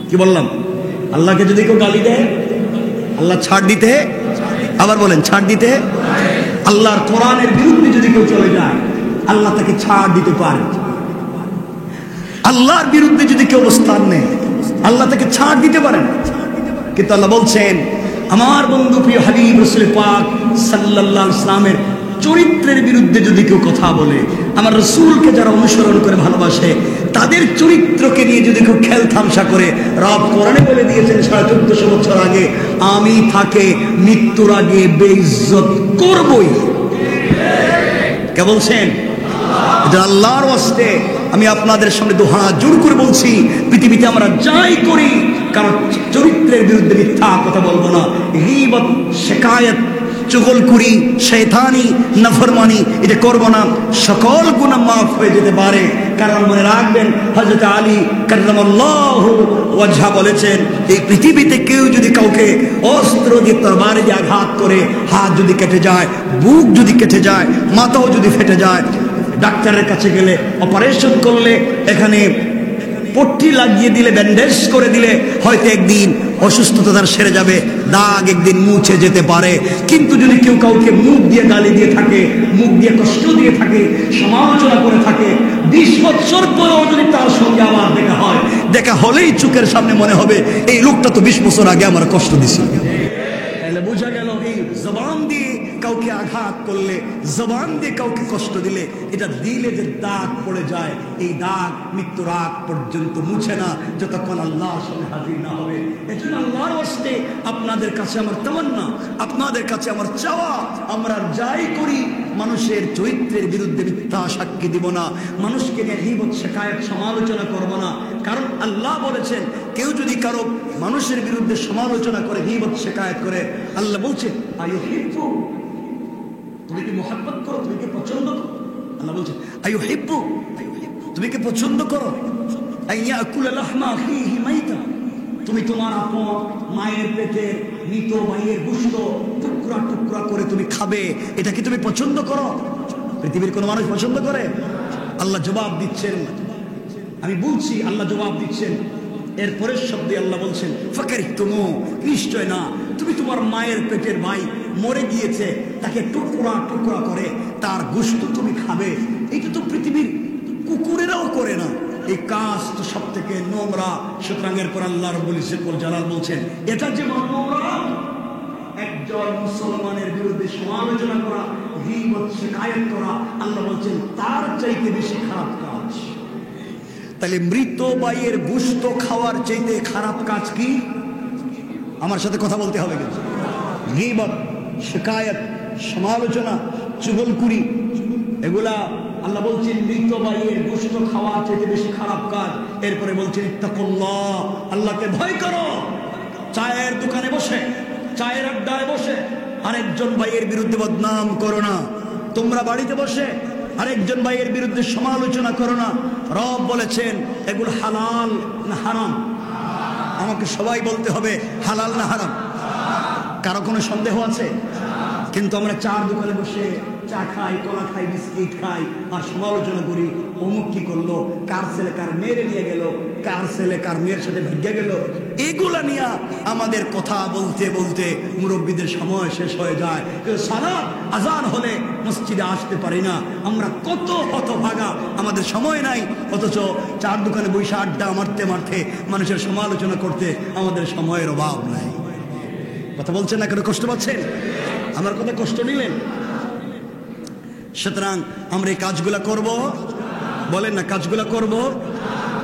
কি বললাম? আল্লাহকে যদি কেউ গালি দেয়, আল্লাহ ছাড় দিতে, আবার বলেন ছাড় দিতে। আল্লাহর কোরআনের বিরুদ্ধে যদি কেউ চলে যায়, আল্লাহ তাকে ছাড় দিতে পারে। আল্লাহর বিরুদ্ধে যদি কেউ অবস্থান নেয়, আল্লাহ তাকে ছাড় দিতে পারেন। কিন্তু আল্লাহ বলছেন, আমার বন্ধু প্রিয় হাবিব রাসূল পাক সাল্লাল্লাহু আলাইহি ওয়াসাল্লামের চরিত্রের বিরুদ্ধে যদি কেউ কথা বলে, আমার রাসূলকে যারা অনুসরণ করে ভালোবাসে, তাদের চরিত্রকে নিয়ে যদি কেউ খেল তামাশা করে, রব কোরআনে বলে দিয়েছেন 1450 বছর আগে, আমি তাকে মৃত্যুর আগে বেইজ্জত করবই। কে বলছেন? এটা আল্লাহর ওয়াস্তে আমি আপনাদের সামনে দুহাত জোড় করে বলছি, পৃথিবীতে আমরা যাই করি, কারণ চরিত্রের বিরুদ্ধে মিথ্যা কথা বলবো না। গীবত, শিকায়াত, চুগলখুরি, শয়তানি, নাফরমানি এটা করব না, সকল গুনাহ মাফ হয়ে যেতে পারে। কারণ মনে রাখবেন, হযরত আলী কাররামাল্লাহু ওয়াজহা বলেছেন, এই পৃথিবীতে কেউ যদি কাউকে অস্ত্র দিয়ে তরবারি দিয়ে আঘাত করে হাত যদি কেটে যায়, বুক যদি কেটে যায়, মাথাও যদি ফেটে যায়, ডাক্তারের কাছে গেলে, অপারেশন করলে, এখানে পট্টি লাগিয়ে দিলে, ব্যান্ডেজ করে দিলে হয়তো একদিন অসুস্থতা তার সেরে যাবে, দাগ একদিন মুছে যেতে পারে। কিন্তু যদি কেউ কাউকে মুখ দিয়ে গালি দিয়ে থাকে, মুখ দিয়ে কষ্ট দিয়ে থাকে, সমালোচনা করে থাকে, 20 বছর পরেও যদি তার সঙ্গে আবার দেখা হয়, দেখা হলেই চোখের সামনে মনে হবে এই লোকটা তো 20 বছর আগে আমার কষ্ট দিছিল। তাহলে বোঝা গেল, এই জবান দিয়ে কাউকে আঘাত করলে, জবান দিয়ে কাউকে কষ্ট দিলে, এটা দিলে যে দাগ পড়ে যায়, এই দাগ মৃত্যুর আগ পর্যন্ত মুছে না, যতক্ষণ আল্লাহর সামনে হাজির না হবে। এজন্য আল্লাহর ওয়াস্তে আপনাদের কাছে আমার তামান্না, আপনাদের কাছে আমার চাওয়া, আমরা যাই করি মানুষের চরিত্রের বিরুদ্ধে মিথ্যা সাক্ষী দিব না, মানুষকে নিয়ে গীবত, শিকায়াত, সমালোচনা করব না। কারণ আল্লাহ বলেছেন, কেউ যদি কারো মানুষের বিরুদ্ধে সমালোচনা করে, গীবত, শিকায়াত করে, আল্লাহ বলছেন আইয়ুহিব্বু, তুমি কি মুহাব্বত করো, তুমি কি পছন্দ করো? আল্লাহ বলছেন আইয়ুহিব্বু, তুমি কি পছন্দ করো আইয়াকুলা লাহমা আখিহি মাইতা, তুমি তোমার আপন মায়ের পেটের মৃত ভাইয়ের গোশত টুকরা টুকরা করে তুমি খাবে, এটা কি তুমি পছন্দ করো? পৃথিবীর কোন মানুষ পছন্দ করে? আল্লাহ জবাব দিচ্ছেন, আমি বলছি, আল্লাহ জবাব দিচ্ছেন। এরপরের শব্দে আল্লাহ বলছেন ফাকারিহতুমু, নিশ্চয় না, তুমি তোমার মায়ের পেটের ভাই মরে গিয়েছে, তাকে টুকরা টুকরা করে তার গোশত তুমি খাবে, এটা তো পৃথিবীর কুকুরেরাও করে না। এই কাজ তো সব থেকে নোংরা। সুতরাং এরপর আল্লাহ রাব্বুল ইজ্জত ওয়াল জালাল বলছেন, এটা যে নোংরা, একজন মুসলমানের বিরুদ্ধে সমালোচনা করা, গীবত, শিকায়াত করা, আল্লাহ বলছেন তার চাইতে বেশি খারাপ কাজ। তাহলে মৃত ভাইয়ের গোশত খাওয়ার চাইতে খারাপ কাজ কি? আমার সাথে কথা বলতে হবে। কিন্তু গীবত, শিকায়াত, সমালোচনা, চুগলখুরি, এগুলা আল্লাহ বলছেন মৃত ভাইয়ের গোশত খাওয়ার চাইতে বেশি খারাপ কাজ। এরপরে বলছেন ইত্তাকুল্লাহ, আল্লাহকে ভয় করো। চায়ের দোকানে বসে, চায়ের আড্ডায় বসে আরেকজন ভাইয়ের বিরুদ্ধে বদনাম করো না। তোমরা বাড়িতে বসে আরেকজন ভাইয়ের বিরুদ্ধে সমালোচনা করো না। রব বলেছেন এগুলো হালাল না হারাম? আমাকে সবাই বলতে হবে হালাল না হারাম। কারো কোনো সন্দেহ আছে? কিন্তু আমরা চার দোকানে বসে চা খাই, কলা খাই, বিস্কিট খাই, আর সমালোচনা করি, অমুক কি করলো, কার ছেলে কার মেয়েরে নিয়ে গেল, কার ছেলে কার মেয়ের সাথে ভেগে গেল, এগুলা নিয়ে আমাদের কথা বলতে বলতে মুরব্বীদের সময় শেষ হয়ে যায়। সালাত আজান হলে মসজিদে আসতে পারি না, আমরা কত হতভাগা, আমাদের সময় নাই, অথচ চার দোকানে বসে আড্ডা মারতে মারতে মানুষের সমালোচনা করতে আমাদের সময়ের অভাব নাই। কথা বলছেন না কেন? কষ্ট পাচ্ছেন? আমার কথা কষ্ট নিলেন? সুতরাং আমরা এই কাজগুলা করব, বলেন না কাজগুলা করব।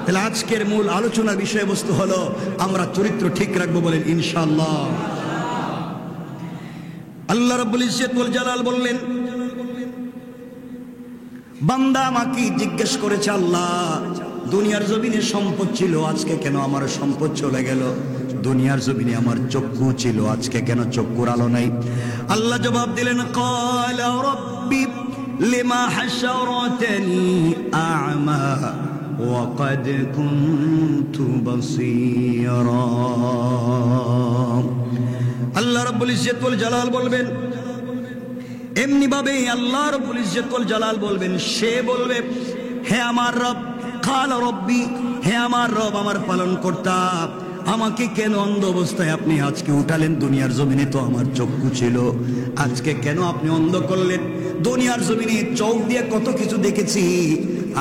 তাহলে আজকের মূল আলোচনার বিষয়বস্তু হলো আমরা চরিত্র ঠিক রাখবো, বলেন ইনশাআল্লাহ। আল্লাহ রাব্বুল ইজ্জত ওয়াল জালাল বললেন, বান্দা আমাকে জিজ্ঞেস করেছে, আল্লাহ দুনিয়ার জমিনে সম্পদ ছিল, আজকে কেন আমার সম্পদ চলে গেল? দুনিয়ার জমিনে আমার চক্ষু ছিল, আজকে কেন চক্ষুর আলো নাই? আল্লাহ জবাব দিলেন, ক্বালা রাব্বি লিমা হাশারতানি আ'মা ওয়া ক্বাদ কুনতু বাসীরা। আল্লাহ রাব্বুল ইজ্জত ওয়াল জালাল বলবেন, এমনি ভাবে আল্লাহ রাব্বুল ইজ্জত ওয়াল জালাল বলবেন, সে বলবে, হে আমার রব, ক্বালা রাব্বি, হে আমার রব, আমার পালনকর্তা, আমাকে কেন অন্ধ অবস্থায় আপনি আজকে উঠালেন? দুনিয়ার জমিনে তো আমার চক্ষু ছিল, আজকে কেন আপনি অন্ধ করলেন? দুনিয়ার জমিনে চোখ দিয়ে কত কিছু দেখেছি,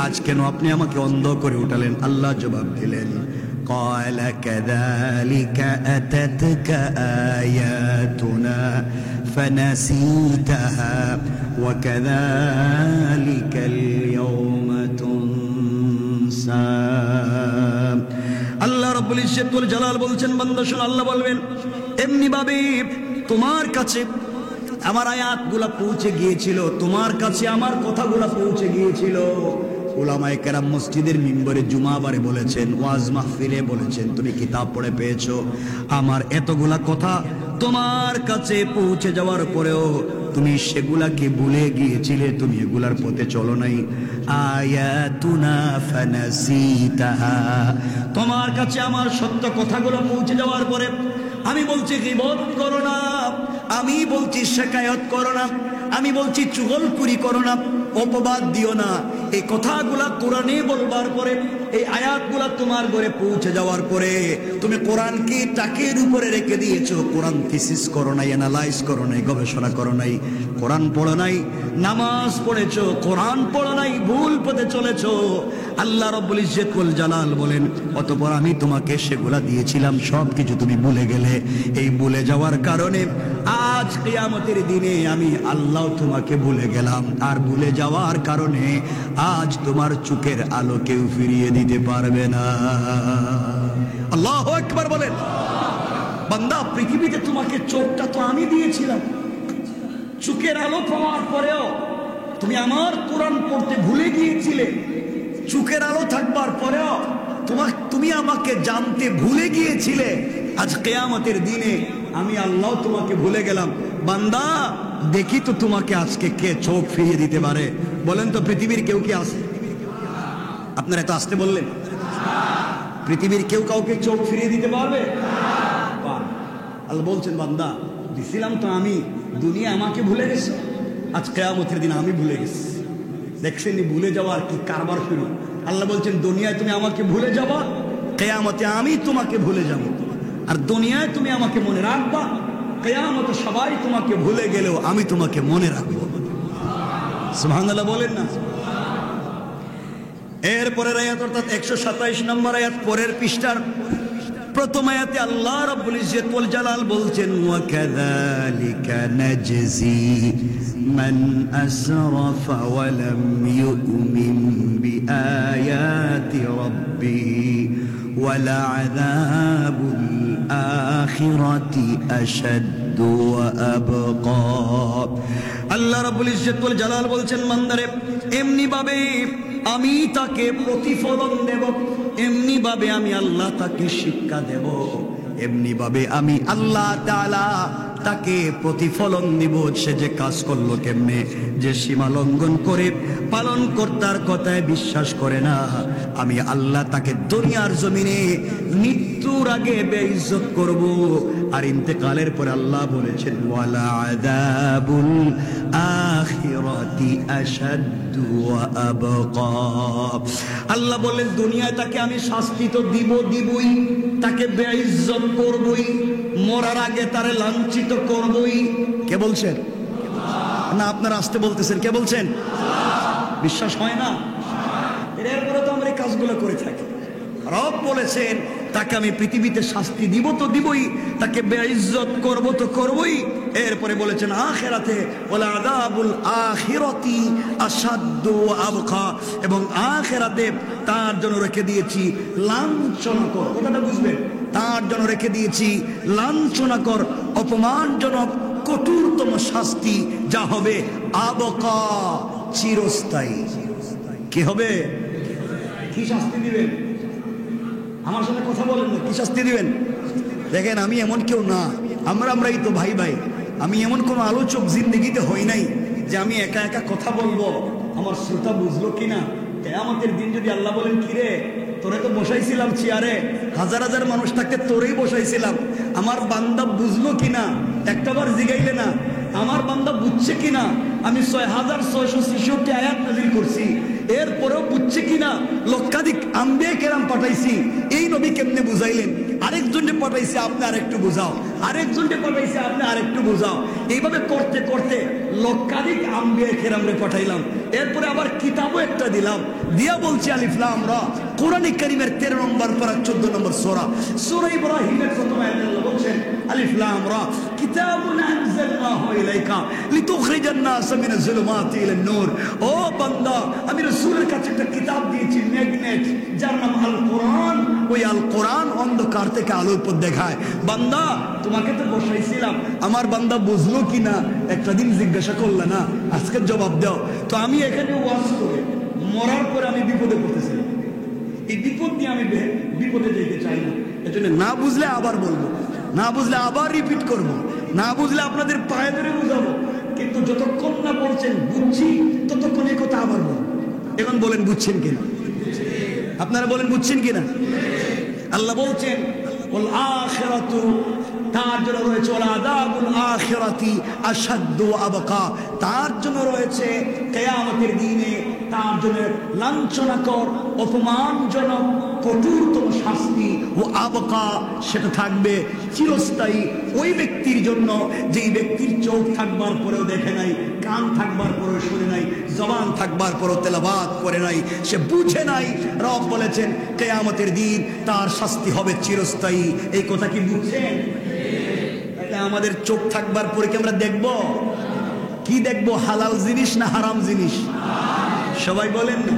আজ কেন আপনি আমাকে অন্ধ করে উঠালেন? আল্লাহ জবাব দিলেন, ক্বালা কাযালিকা আতাতকা আয়াতুনা ফানাসিতাহা ওয়া কাযালিকাল ইয়াওমা তুনসা। আল্লাহ রাব্বুল ইজ্জত ওয়াল জালাল বলছেন, বান্দা শোনো, আল্লাহ বলবেন এমনি ভাবে তোমার কাছে আমার আয়াতগুলা পৌঁছে গিয়েছিল, তোমার কাছে আমার কথাগুলা পৌঁছে গিয়েছিল। উলামায়ে কেরাম মসজিদের মিম্বরে জুমাবারে বলেছেন, ওয়াজ মাহফিলে বলেছেন, তুমি কিতাব পড়ে পেয়েছো, আমার এতগুলা কথা তোমার কাছে পৌঁছে যাওয়ার পরেও তুমি সেগুলাকে ভুলে গিয়েছিলে, তুমি এগুলার পথে চলো নাই। আয়াতুনা ফানাসিতাহা, তোমার কাছে আমার সত্য কথাগুলো পৌঁছে যাওয়ার পরে আমি বলছি গীবত করো না, আমি বলছি শিকায়ত করো না, আমি বলছি চুগলখুরি করো না, অপবাদ দিও না। এই কথাগুলা কোরআনে বলবার পরে, এই আয়াতগুলা তোমার ঘরে পৌঁছে যাওয়ার পরে তুমি কোরআনকে টাকের উপরে রেখে দিয়েছো। কোরআন থিসিস করো নাই, অ্যানালাইজ করো নাই, গবেষণা করো নাই, কোরআন পড়ো নাই, নামাজ পড়েছো, কোরআন পড়ো নাই, ভুল পথে চলেছো। আল্লাহ রাব্বুল ইজ্জত ওয়াল জালাল বলেন, অতঃপর আমি তোমাকে সেগুলা দিয়েছিলাম, সব কিছু তুমি ভুলে গেলে। এই ভুলে যাওয়ার কারণে আজ কিয়ামতের দিনে আমি আল্লাহ তোমাকে ভুলে গেলাম। আর ভুলে যাওয়ার কারণে আজ তোমার চোখের আলো কেউ ফিরিয়ে দিতে পারবে না। আল্লাহু আকবার বলেন। বান্দা, পৃথিবীতে তোমাকে চোখটা তো আমি দিয়েছিলাম, চোখের আলো পাওয়ার পরেও তুমি আমার কোরআন পড়তে ভুলে গিয়েছিলে। চোখের আলো থাকবার পরেও তুমি আমাকে জানতে ভুলে গিয়েছিলে। আজ কিয়ামতের দিনে আমি আল্লাহ তোমাকে ভুলে গেলাম। বান্দা, দেখি তো তোমাকে আজকে কে চোখ ফিরিয়ে দিতে পারে? বলেন তো, পৃথিবীর কেউ কি আছে? আপনারা তো আসতে বললেন, পৃথিবীর কেউ কাউকে চোখ ফিরিয়ে দিতে পারবে? আল্লাহ বলছেন, বান্দা দিছিলাম তো আমি, দুনিয়া আমাকে ভুলে গেছে, আজ কিয়ামতের দিন আমি ভুলে গেছি। দেখছেন ভুলে যাওয়ার কি কারবার শুরু। আল্লাহ বলছেন, দুনিয়ায় তুমি আমাকে ভুলে যাবা, কিয়ামতে আমি তোমাকে ভুলে যাব। আর দুনিয়ায় তুমি আমাকে মনে রাখবা, কিয়ামতে সবাই তোমাকে ভুলে গেলেও আমি তোমাকে মনে রাখবো। সুবহানাল্লাহ বলেন না? এরপরের আয়াত অর্থাৎ 127 নম্বর আয়াত, পরের পৃষ্ঠার প্রথম আয়াতে আল্লাহ রাব্বুল ইজ্জত ওয়াল জালাল বলছেন, ওয়া কাযালিকা নাজজি মান আসরাফা ওয়া লাম ইউমিন বিআয়াতি রাব্বিহি ওয়া লা'যাবুল আখিরাতি আশাদ্দু ওয়া আবকা। আল্লাহ রাব্বুল ইজ্জত ওয়াল জালাল বলছেন, বান্দারে এমনি ভাবে আমি তাকে প্রতিফলন দেব, এমনি ভাবে আমি আল্লাহ তাকে শিক্ষা দেব, এমনি ভাবে আমি আল্লাহ তাআলা তাকে প্রতিফলন দিব। সে যে কাজ করলো কেমনে, যে সীমা লঙ্ঘন করে পালন কর্তার কথায় বিশ্বাস করে না, আমি আল্লাহ তাকে দুনিয়ার জমিনে মৃত্যুর আগে বেইজ্জত করব। আর ইন্তেকালের পরে আল্লাহ বলেছেন, ওয়ালা আযাবুল আখিরাতি আশাদ্দু ওয়া আবকা। আল্লাহ বলেন, দুনিয়ায় তাকে আমি শাস্তি তো দিবই, তাকে বেইজ্জত করবই, মরার আগে তারে লাঞ্ছিত করবই। কে বলছেন? না, আপনারা আসতে বলতেছেন, কে বলছেন? বিশ্বাস হয় না? এরপরে তো আমরা এই কাজগুলো করে থাকি। রব বলেছেন, তাকে আমি পৃথিবীতে শাস্তি দিব তো দিবই, তাকে বেইজ্জত করব তো করবই। এরপরে বলেছেন আখিরাতে, ওয়ালা আযাবুল আখিরাতি আশাদ্দু ওয়া আবকা, এবং আখিরাতে তার জন্য রেখে দিয়েছি লাঞ্ছনাকর, কথাটা বুঝবেন, তার জন্য রেখে দিয়েছি লাঞ্ছনাকর, অপমানজনক, কঠোরতম শাস্তি, যা হবে আবকা, চিরস্থায়ী। কি হবে? কি শাস্তি দিবেন? আমার সাথে কথা বলেন না, কি শাস্তি দিবেন? দেখেন, আমি এমন কেউ না, আমরাই তো ভাই ভাই। আমি এমন কোন আলোচক জিন্দেগিতে হই নাই যে আমি একা একা কথা বলবো, আমার শ্রোতা বুঝলো কিনা। কিয়ামতের দিন যদি আল্লাহ বলেন, কিরে তোরে তো বসাইছিলাম চেয়ারে, হাজার হাজার মানুষ থাকতে তোরেই বসাইছিলাম, আমার বান্দা বুঝলো কিনা একটাবার জিগাইলে না, আমার বান্দা বুঝছে কিনা, আমি 6666 আয়াত নাযিল করছি, এরপরেও বুঝছে কিনা, লক্ষাধিক আম্বিয়া কেরাম পাঠাইছি, এই নবী কেমনে বুঝাইলেন, আরেকজনকে পাঠাইছে আপনি আরেকটু বুঝাও, আরেকজনকে পাঠাইছে আপনি আরেকটু বুঝাও, এইভাবে করতে করতে লক্ষাধিক আম্বিয়া কেরামরে পাঠাইলাম। এরপরে আবার কিতাবও একটা দিলাম, দিয়া বলছি আলিফ লাম রা, কোরআন কারীমের 13 নম্বর পারা 14 নম্বর সূরা, সূরা ইব্রাহিমের প্রথম আয়াতে আল্লাহ বলছেন, আলিফ লাম রা কিতাবুন আনজালনাহু ইলাইকা লিতুখরিজান নাস মিনাজ যুলুমাতি ইলান নূর। ও বান্দা, আমি রাসূলের কাছে একটা কিতাব দিয়েছি, ম্যাগনেট, যার নাম আল কোরআন। ওই আল কোরআন অন্ধকার থেকে আলোর পথ দেখায়। বান্দা, তোমাকে তো বসাইছিলাম, আমার বান্দা বুঝলো কিনা একটা দিন জিজ্ঞাসা করলে না, আজকে জবাব দাও। তো আমি এখানে ওয়াজ করে মরার পরে আমি বিপদে পড়তেছি, এই বিপদ নিয়ে আমি বিপদে যেতে চাই না। এজন্য না বুঝলে আবার বলবো, না বুঝলে আবার রিপিট করবো, না বুঝলে আপনাদের পায়ে ধরে বুঝাবো, কিন্তু যতক্ষণ না বলছেন বুঝছি ততক্ষণ এই কথা আবার বল। এখন বলেন বুঝছেন কিনা? আপনারা বলেন বুঝছেন কিনা? আল্লাহ বলছেন ওয়াল আখিরাতু, তার জন্য রয়েছে ওয়াল আযাবুল আখিরাতি আশাদ্দু আবকা, তার জন্য রয়েছে কিয়ামতের দিনে তার জন্য লাঞ্ছনাকর অপমানজনক কঠোরতম শাস্তি, ও আবকা, সেটা থাকবে চিরস্থায়ী ওই ব্যক্তির জন্য যেই ব্যক্তির চোখ থাকবার পরেও দেখে নাই, কান থাকবার পরেও শুনে নাই, জবান থাকবার পরেও তেলাওয়াত করে নাই, সে বুঝে নাই। রব বলেছেন কিয়ামতের দিন তার শাস্তি হবে চিরস্থায়ী। এই কথা কি বুঝছেন? এটা আমাদের চোখ থাকবার পরে কি আমরা দেখব? কি দেখব? হালাল জিনিস না হারাম জিনিস? সবাই বলেন না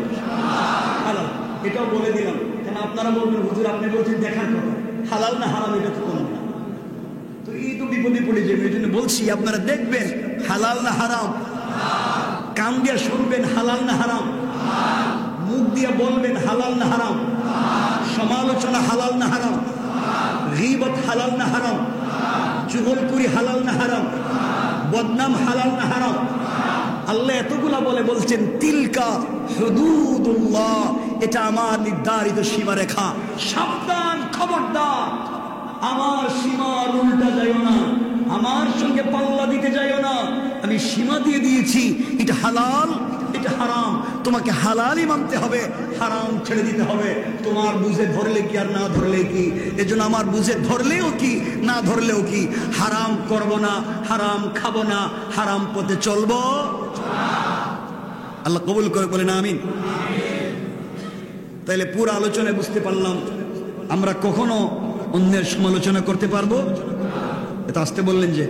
হালাল। এটাও বলে দিলাম, কারণ আপনারা বলবেন হুজুর আপনি বলছেন দেখার কথা, হালাল না হারাম এটা তো কোন না। তো এই তো বিপদে পড়ে যাবে, এই জন্য বলছি আপনারা দেখবেন হালাল না হারাম, কান দিয়ে শুনবেন হালাল না হারাম, মুখ দিয়ে বলবেন হালাল না হারাম, সমালোচনা হালাল না হারাম, গীবত হালাল না হারাম, চুগলখুরি হালাল না হারাম, বদনাম হালাল না হারাম। আল্লাহ এতগুলা বলছেন তিলকা হুদুদুল্লাহ, এটা আমার নির্ধারিত সীমারেখা, সাবধান, খবরদার, আমার সীমার উল্টা যাইও না, আমার সঙ্গে পাল্লা দিতে যাইও না। আমি সীমা দিয়ে দিয়েছি, এটা হালাল এটা হারাম, তোমাকে হালালই মানতে হবে, হারাম ছেড়ে দিতে হবে। তোমার বুঝে ধরলে কি আর না ধরলে কি, এজন্য আমার বুঝে ধরলেও কি না ধরলেও কি, হারাম করব না, হারাম খাবো না, হারাম পথে চলবো। আল্লাহ কবুল করে বলেন আমিন। তাইলে পুরো আলোচনায় বুঝতে পারলাম আমরা কখনো অন্যের সমালোচনা করতে পারবো? এটা আসতে বললেন যে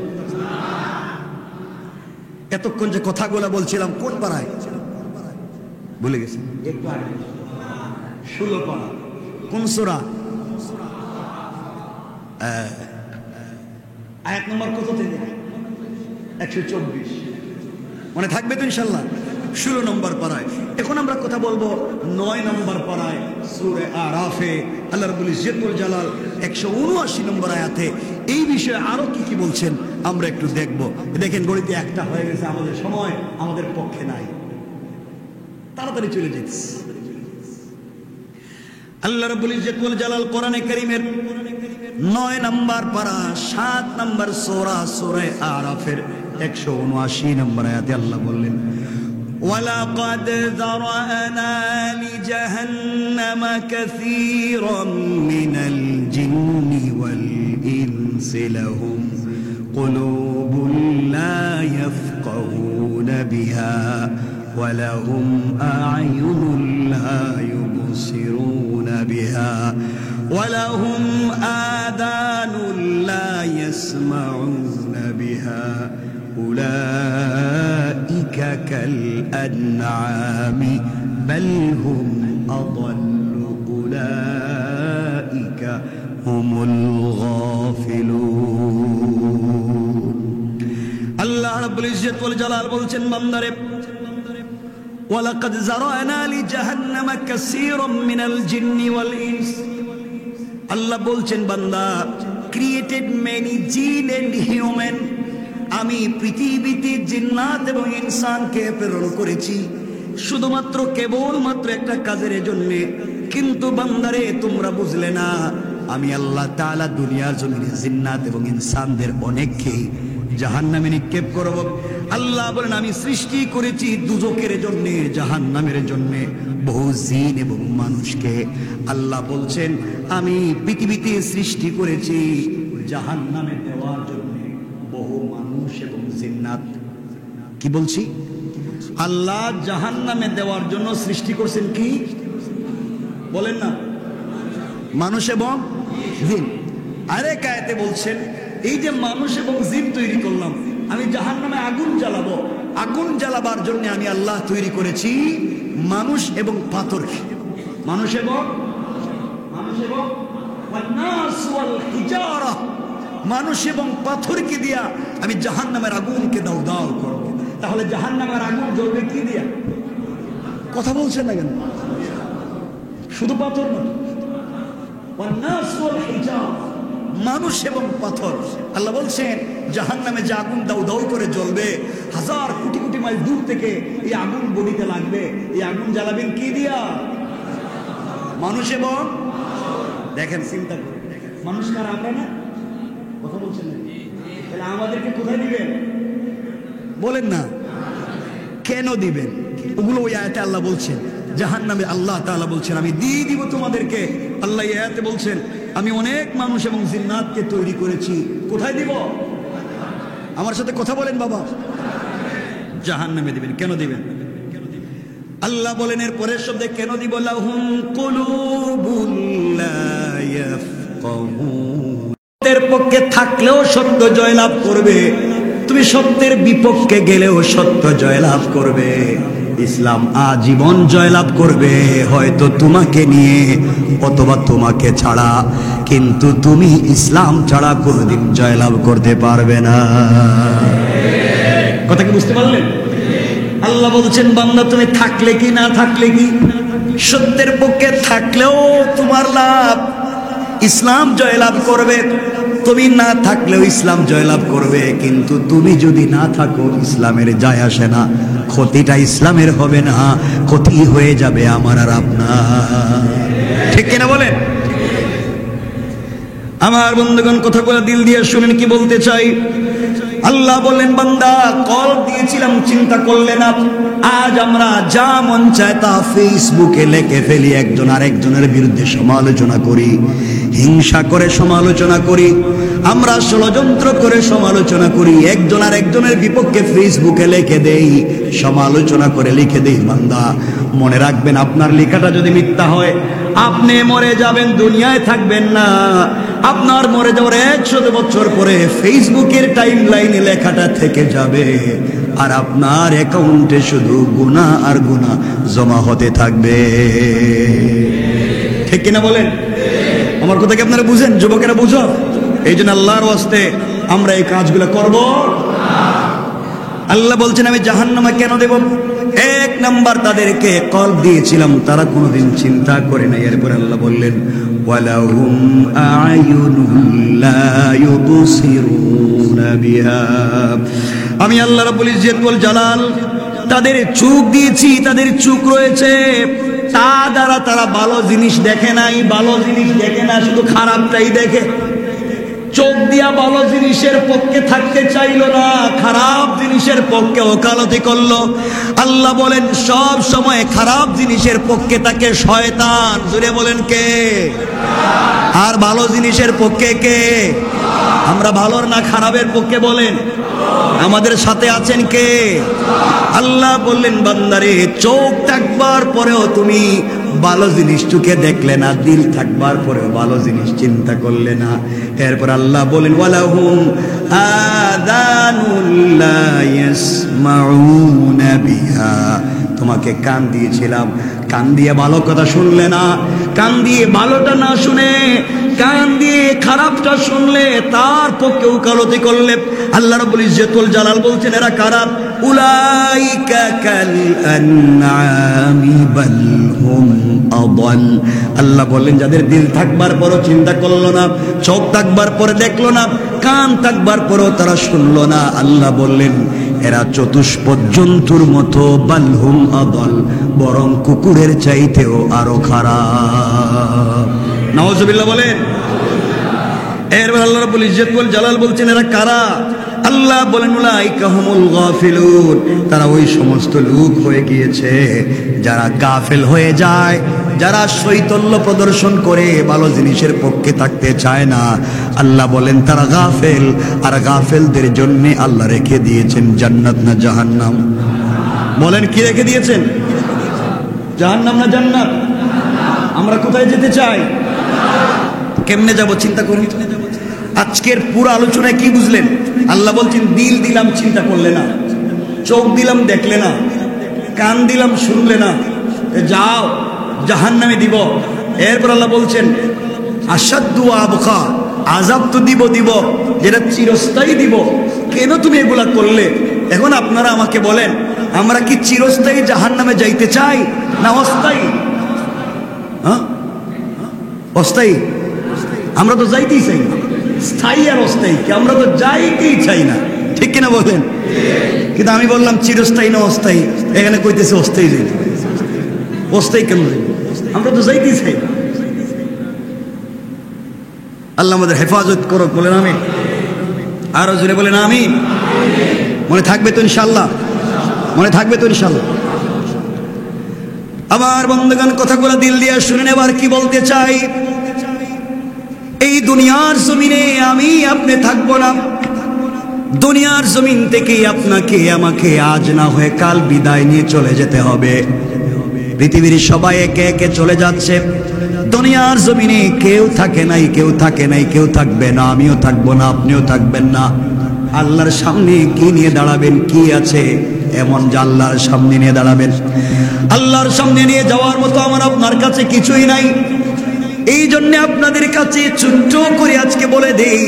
এতক্ষণ যে কথাগুলো বলছিলাম কোন পাড়ায় ভুলে গেছি, 16 পাড়া, কোন সূরা? আয়াত নম্বর কত থেকে? 124, মনে থাকবে তো ইনশাল্লাহ? 16 নম্বর পাড়ায়। এখন আমরা কথা বলবো 9 নম্বর পাড়ায় সূরা আরাফে আল্লাহ রাব্বুল ইজ্জতুল জালাল 179 নম্বর আয়াতে এই বিষয়ে আরো কি কি বলছেন আমরা একটু দেখব। দেখেন গণিতে একটা হয়ে গেছে, আমাদের সময় আমাদের পক্ষে নাই, তাড়াতাড়ি চলে যাচ্ছে। আল্লাহ রাব্বুল ইজ্জতুল জালাল কোরআনে কারীমের 9 নম্বর পারা 7 নম্বর সূরা সূরা আরাফের 179 নম্বর আয়াতে আল্লাহ বললেন ওয়ালাকাদ যারানা লিজাহান্নাম কাসীরাম মিনাল জিন্নি ওয়াল ইনসি লাহুম কুলুবুন লা ইয়াফকাহুনা বিহা ولهم أعين لا يبصرون بها ولهم آذان لا يسمعون بها أولئك كالأنعام بل هم أضل أولئك هم الغافلون الله رب العزة والجلال বলছেন বান্দারে وَلَقَدْ زَرَعْنَا لِجَهَنَّمَ كَثِيرًا مِنَ الْجِنِّ وَالْإِنسِ আল্লাহ বলছেন বান্দা created many jinn and human, আমি পৃথিবীতে জিন্নাত এবং ইনসানকে প্রেরণ করেছি শুধুমাত্র কেবলমাত্র একটা কাজের জন্য। কিন্তু বান্দারে তোমরা বুঝলে না, আমি আল্লাহ তাআলা দুনিয়ার জমিনে জিন্নাত এবং ইনসানদের অনেককে জাহান্নামে নিক্ষেপ করব। আল্লাহ বলেন আমি সৃষ্টি করেছি দুজকের জন্য, জাহান্নামের জন্য বহু জিন এবং মানুষকে। আল্লাহ বলছেন আমি পৃথিবীতে সৃষ্টি করেছি জাহান্নামে দেওয়ার জন্য বহু মানুষ এবং জিন্নাত। কি বলছি? আল্লাহ জাহান্নামে দেওয়ার জন্য সৃষ্টি করছেন কি বলেন না? মানুষ এবং জিন। আরেক আয়াতে বলছেন এই যে মানুষ এবং জিন তৈরি করলাম, আমি জাহান্নামে আগুন জ্বালাবো, আগুন জ্বালাবার জন্য আমি আল্লাহ তৈরি করেছি মানুষ এবং পাথর। মানুষ এবং মানুষ এবং পাথরকে দিয়া আমি জাহান্নামের আগুনকে দাও দাও করব। তাহলে জাহান্নামের আগুন জ্বলবে কি দিয়া? কথা বলছেন না কেন? শুধু পাথর না, মানুষ এবং পাথর। আল্লাহ বলছেন জাহান্নামে যে আগুন দাউ দাউ করে জ্বলবে, হাজার কোটি কোটি মাইল দূর থেকে এই আগুন বডিতে লাগবে। এই আগুন জ্বালাবেন কি দিয়া? মানুষ এবং দেখেন, চিন্তা করে মানুষ কার? আমরা না? কথা বলছেন না? তাহলে আমাদেরকে কোথায় দিবেন বলেন না? কেন দিবেন? ওগুলো ওই আয়াতে আল্লাহ বলছেন। জাহান্নামে আল্লাহ তাআলা বলছেন আমি দিয়ে দিব তোমাদেরকে। আল্লাহ এই আয়াতে বলছেন আমি অনেক মানুষ এবং জিন্নাতকে তৈরি করেছি। কোথায় দিব? আমার সাথে কথা বলেন বাবা। জাহান্নামে দিবেন। কেন দিবেন? আল্লাহ বলেন এর পরের শব্দে কেন দিব, লাহুম কুলুবুন লা ইয়াফকাহুন। সত্যের পক্ষে থাকলেও সত্য জয়লাভ করবে, তুমি সত্যের বিপক্ষে গেলেও সত্য জয়লাভ করবে। ইসলাম আজীবন জয়লাভ করবে, হয়তো তোমাকে নিয়ে অথবা তোমাকে ছাড়া, কিন্তু তুমি ইসলাম ছাড়া কোনোদিন জয়লাভ করতে পারবে না। কথা কি বুঝতে পারলেন? আল্লাহ বলছেন বান্দা তুমি থাকলে কি না থাকলে কি, সত্যের পক্ষে থাকলেও তোমার লাভ, ইসলাম জয়লাভ করবে। তুমি না থাকলেও ইসলাম জয়লাভ করবে, কিন্তু তুমি যদি না থাকো ইসলামের যায় আসে না, ক্ষতিটা ইসলামের হবে না, ক্ষতি হয়ে যাবে আমার আর আপনার। ঠিক কিনা বলেন? আমার বন্ধুগণ কথাগুলো দিল দিয়ে শুনেন কি বলতে চাই। আল্লাহ বললেন বান্দা কল দিয়েছিলাম চিন্তা করলে না। আজ আমরা যা মন চায় তা ফেসবুকে লিখে ফেলি, একজন আরেকজনের বিরুদ্ধে সমালোচনা করি, হিংসা করে সমালোচনা করি, আমরা ষড়যন্ত্র করে সমালোচনা করি, একজন আরেকজনের বিপক্ষে ফেসবুকে লিখে দেই, সমালোচনা করে লিখে দেই। বান্দা মনে রাখবেন আপনার লেখাটা যদি মিথ্যা হয় আপনি মরে যাবেন, দুনিয়ায় থাকবেন না। আপনার মরে যাওয়ার 100 বছর পরে ফেসবুকের টাইম লাইনে লেখাটা থেকে যাবে, আর আপনার অ্যাকাউন্টে শুধু গুনাহ আর গুনাহ জমা হতে থাকবে। ঠিক কিনা বলেন? আমার কথা কি আপনারা বুঝেন? যুবকেরা বুঝো। এই জন্য আল্লাহর ওয়াস্তে আমরা এই কাজগুলো করব। আল্লাহ বলছেন আমি জাহান্নামে কেন দেব? এক নাম্বার তাদেরকে কল দিয়েছিলাম, তারা কোনোদিন চিন্তা করে নাই। এরপর আল্লাহ বললেন ওয়ালাহুম আ'য়ুনুন লা ইউবসিরুনা বিহা। আমি আল্লাহ রাব্বুল ইজ্জত ওয়াল জালাল তাদের চোখ দিয়েছি, তাদের চোখ রয়েছে, তা দ্বারা তারা ভালো জিনিস দেখে নাই, ভালো জিনিস দেখে না, শুধু খারাপটাই দেখে। চোখ দিয়া ভালো জিনিসের পক্ষে থাকতে চাইলো না, খারাপ জিনিসের পক্ষে ওকালতি করলো। আল্লাহ বলেন সব সময় খারাপ জিনিসের পক্ষে থাকে শয়তান। জুড়ে বলেন কে? আর ভালো জিনিসের পক্ষে কে? আমরা ভালোর না খারাপের পক্ষে বলেন? আমাদের সাথে আছেন কে? আল্লাহ বললেন বান্দারে চোখ থাকবার পরেও তুমি ভালো জিনিস চোখে দেখলে না, দিল থাকবার পরেও ভালো জিনিস চিন্তা করলে না। এরপর আল্লাহ বলেন ওয়ালাহুম আযানুল লা ইয়াসমাউনা বিহা। তোমাকে কান দিয়েছিলাম, কান দিয়ে ভালো কথা শুনলে না, কান দিয়ে ভালোটা না শুনে কান দিয়ে খারাপটা শুনলে তার পক্ষে ওকালতি করলে। আল্লাহ রাব্বুল ইজ্জত ওয়াল জালাল বলছেন এরা কারা? উলাইকা কাল আনআমি বাল হুম আদাল। আল্লাহ বললেন যাদের দিল থাকবার পরও চিন্তা করলো না, চোখ থাকবার পরে দেখলো না, কান থাকবার পরও তারা শুনলো না, আল্লাহ বললেন এরা চতুষ্পদ জন্তুর মতো, বাল হুম আদাল, বরং কুকুরের চাইতেও আরো খারাপ। নাউজুবিল্লাহ বলেন। এরপর আল্লাহ রাব্বুল ইজ্জত ওয়াল জালাল বলছেন এরা কারা? আল্লাহ বলেন উলাইকা হুমুল গাফিলুন। তারা ওই সমস্ত লোক হয়ে গিয়েছে যারা গাফেল হয়ে যায়, যারা শৈথল্য প্রদর্শন করে ভালো জিনিসের পক্ষে থাকতে চায় না। আল্লাহ বলেন তারা গাফেল, আর গাফেলদের জন্য আল্লাহ রেখে দিয়েছেন জান্নাত না জাহান্নাম? বলেন কি রেখে দিয়েছেন? জাহান্নাম না জান্নাত? আমরা কোথায় যেতে চাই? কেমনে যাব চিন্তা করুন। আজকের পুরো আলোচনায় কি বুঝলেন? আল্লাহ বলছেন দিল দিলাম চিন্তা করলে না, চোখ দিলাম দেখলে না, কান দিলাম শুনলে না, যাও জাহান্নামে দিব। এরপর আল্লাহ বলছেন আসাদ্দু আবকা, আযাব তো দিব যেটা চিরস্থায়ী দিব। কেন তুমি এগুলা করলে? এখন আপনারা আমাকে বলেন আমরা কি চিরস্থায়ী জাহান্নামে যাইতে চাই না অস্থায়ী? হ্যাঁ অস্থায়ী। আমরা তো যাইতেই চাই। স্থায়ী আর অস্থায়ী কি? আমরা তো যাইতেই চাই না, ঠিক কিনা বলেন? কিন্তু আমি বললাম চিরস্থায়ী না অস্থায়ী, এখানে কইতেছে অস্থায়ী যাইতে। অস্থায়ী কেন যাই? আমরা তো যাইতেই চাই না। আল্লাহ আমাদের হেফাজত করুক, বলেন আমিন। আরো জোরে বলেন আমিন। মনে থাকবে তো ইনশাআল্লাহ? মনে থাকবে তো ইনশাআল্লাহ? আমার বন্ধুগণ, কথাগুলো দিল দিয়ে শুনে এবার কি বলতে চাই। এই দুনিয়ার জমিনে আমি আপনি থাকবো না। দুনিয়ার জমিন থেকে আপনাকে আমাকে আজ না হয়ে কাল বিদায় নিয়ে চলে যেতে হবে। পৃথিবীর সবাই একে একে চলে যাচ্ছে। দুনিয়ার জমিনে কেউ থাকে নাই, কেউ থাকে নাই, কেউ থাকবে না। আমিও থাকবো না, আপনিও থাকবেন না। আল্লাহর সামনে কি নিয়ে দাঁড়াবেন? কি আছে এমন যে আল্লাহর সামনে নিয়ে দাঁড়াবেন? আল্লাহর সামনে নিয়ে যাওয়ার মতো আমার আপনার কাছে কিছুই নাই। এই জন্য আপনাদের কাছে ছোট্ট করে আজকে বলে দেই,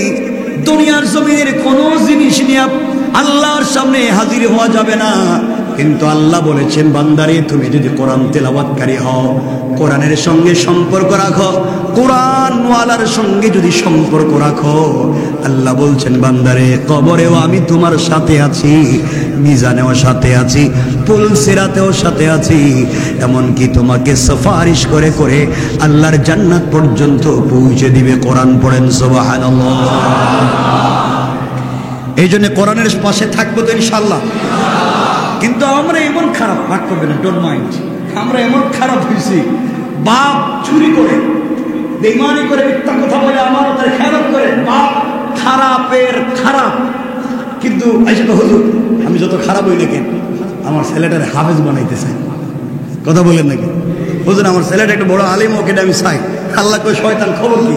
দুনিয়ার জমিনের কোনো জিনিস নিয়ে আল্লাহর সামনে হাজির হওয়া যাবে না। কিন্তু আল্লাহ বলেছেন, বান্দারে তুমি যদি কোরআন তেলাওয়াতকারী হও, কোরআনের সঙ্গে সম্পর্ক রাখো, কোরআন ওয়ালার সঙ্গে যদি সম্পর্ক রাখো, আল্লাহ বলছেন বান্দারে কবরেও আমি তোমার সাথে আছি, মিজানেও সাথে আছি, পুল সিরাতেও সাথে আছি, এমনকি তোমাকে সুপারিশ করে করে আল্লাহর জান্নাত পর্যন্ত পৌঁছে দিবে। কোরআন পড়েন সুবহানাল্লাহ। এই জন্য কোরআনের পাশে থাকবো তো ইনশাআল্লাহ। কিন্তু আমরা এমন খারাপ, ভাগ করবে না, ডোন্ট মাইন্ড, আমরা এমন খারাপ হয়েছি, বাপ চুরি করে, বেঈমানি করে, মিথ্যা কথা বলে, আমানতের খেয়ানত করে, বাপ খারাপের খারাপ। কিন্তু আইসা তো হুজুর আমি যত খারাপ হই না কেন, আমার ছেলেটার হাফেজ বানাইতে চাই। কথা বলেন নাকি? হুজুর আমার ছেলেটা একটা বড় আলিম, ওকে আমি চাই। আল্লাহ কই শয়তান খবর কি?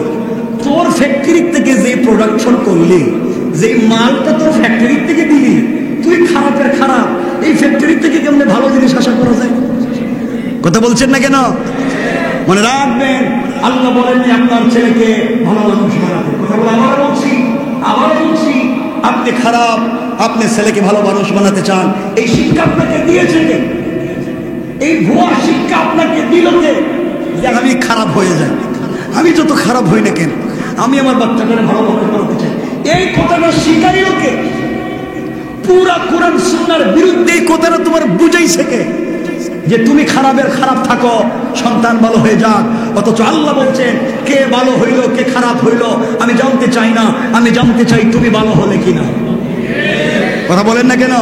তোর ফ্যাক্টরি থেকে যে প্রোডাকশন করলি, যে মালটা তোর ফ্যাক্টরি থেকে দিলি, তুই খারাপের খারাপ। এই ফ্যাক্টরি থেকে কেমনে ভালো জিনিস আশা করা যায়? কথা বলছেন না কেন? মনে রাখবেন, আল্লাহ বলেননি আপনার ছেলেকে ভালো মানুষ বানাতে। কথা বলে আবার বলছি, আপনি খারাপ, আপনি ছেলেকে ভালো মানুষ বানাতে চান, এই শিক্ষা আপনাকে দিয়েছে কে? এই ভুয়া শিক্ষা আপনাকে দিল কে? যে আমি খারাপ হয়ে যাই, আমি যত খারাপ হই না কেন, আমি আমার বাচ্চাকে ভালো মানুষ বানাতে চাই। এই কথাটা শিখাইল কে? পুরা কোরআন সুন্নাহর বিরুদ্ধে এই কথাটা তোমার বুঝাইছে কে? যে তুমি খারাপের খারাপ থাকো, সন্তান ভালো হয়ে যাক। অথচ আল্লাহ বলছেন কে ভালো হইল, কে খারাপ হইল আমি জানতে চাই না, আমি জানতে চাই তুমি ভালো হলে কিনা। কথা বলেন না কেন?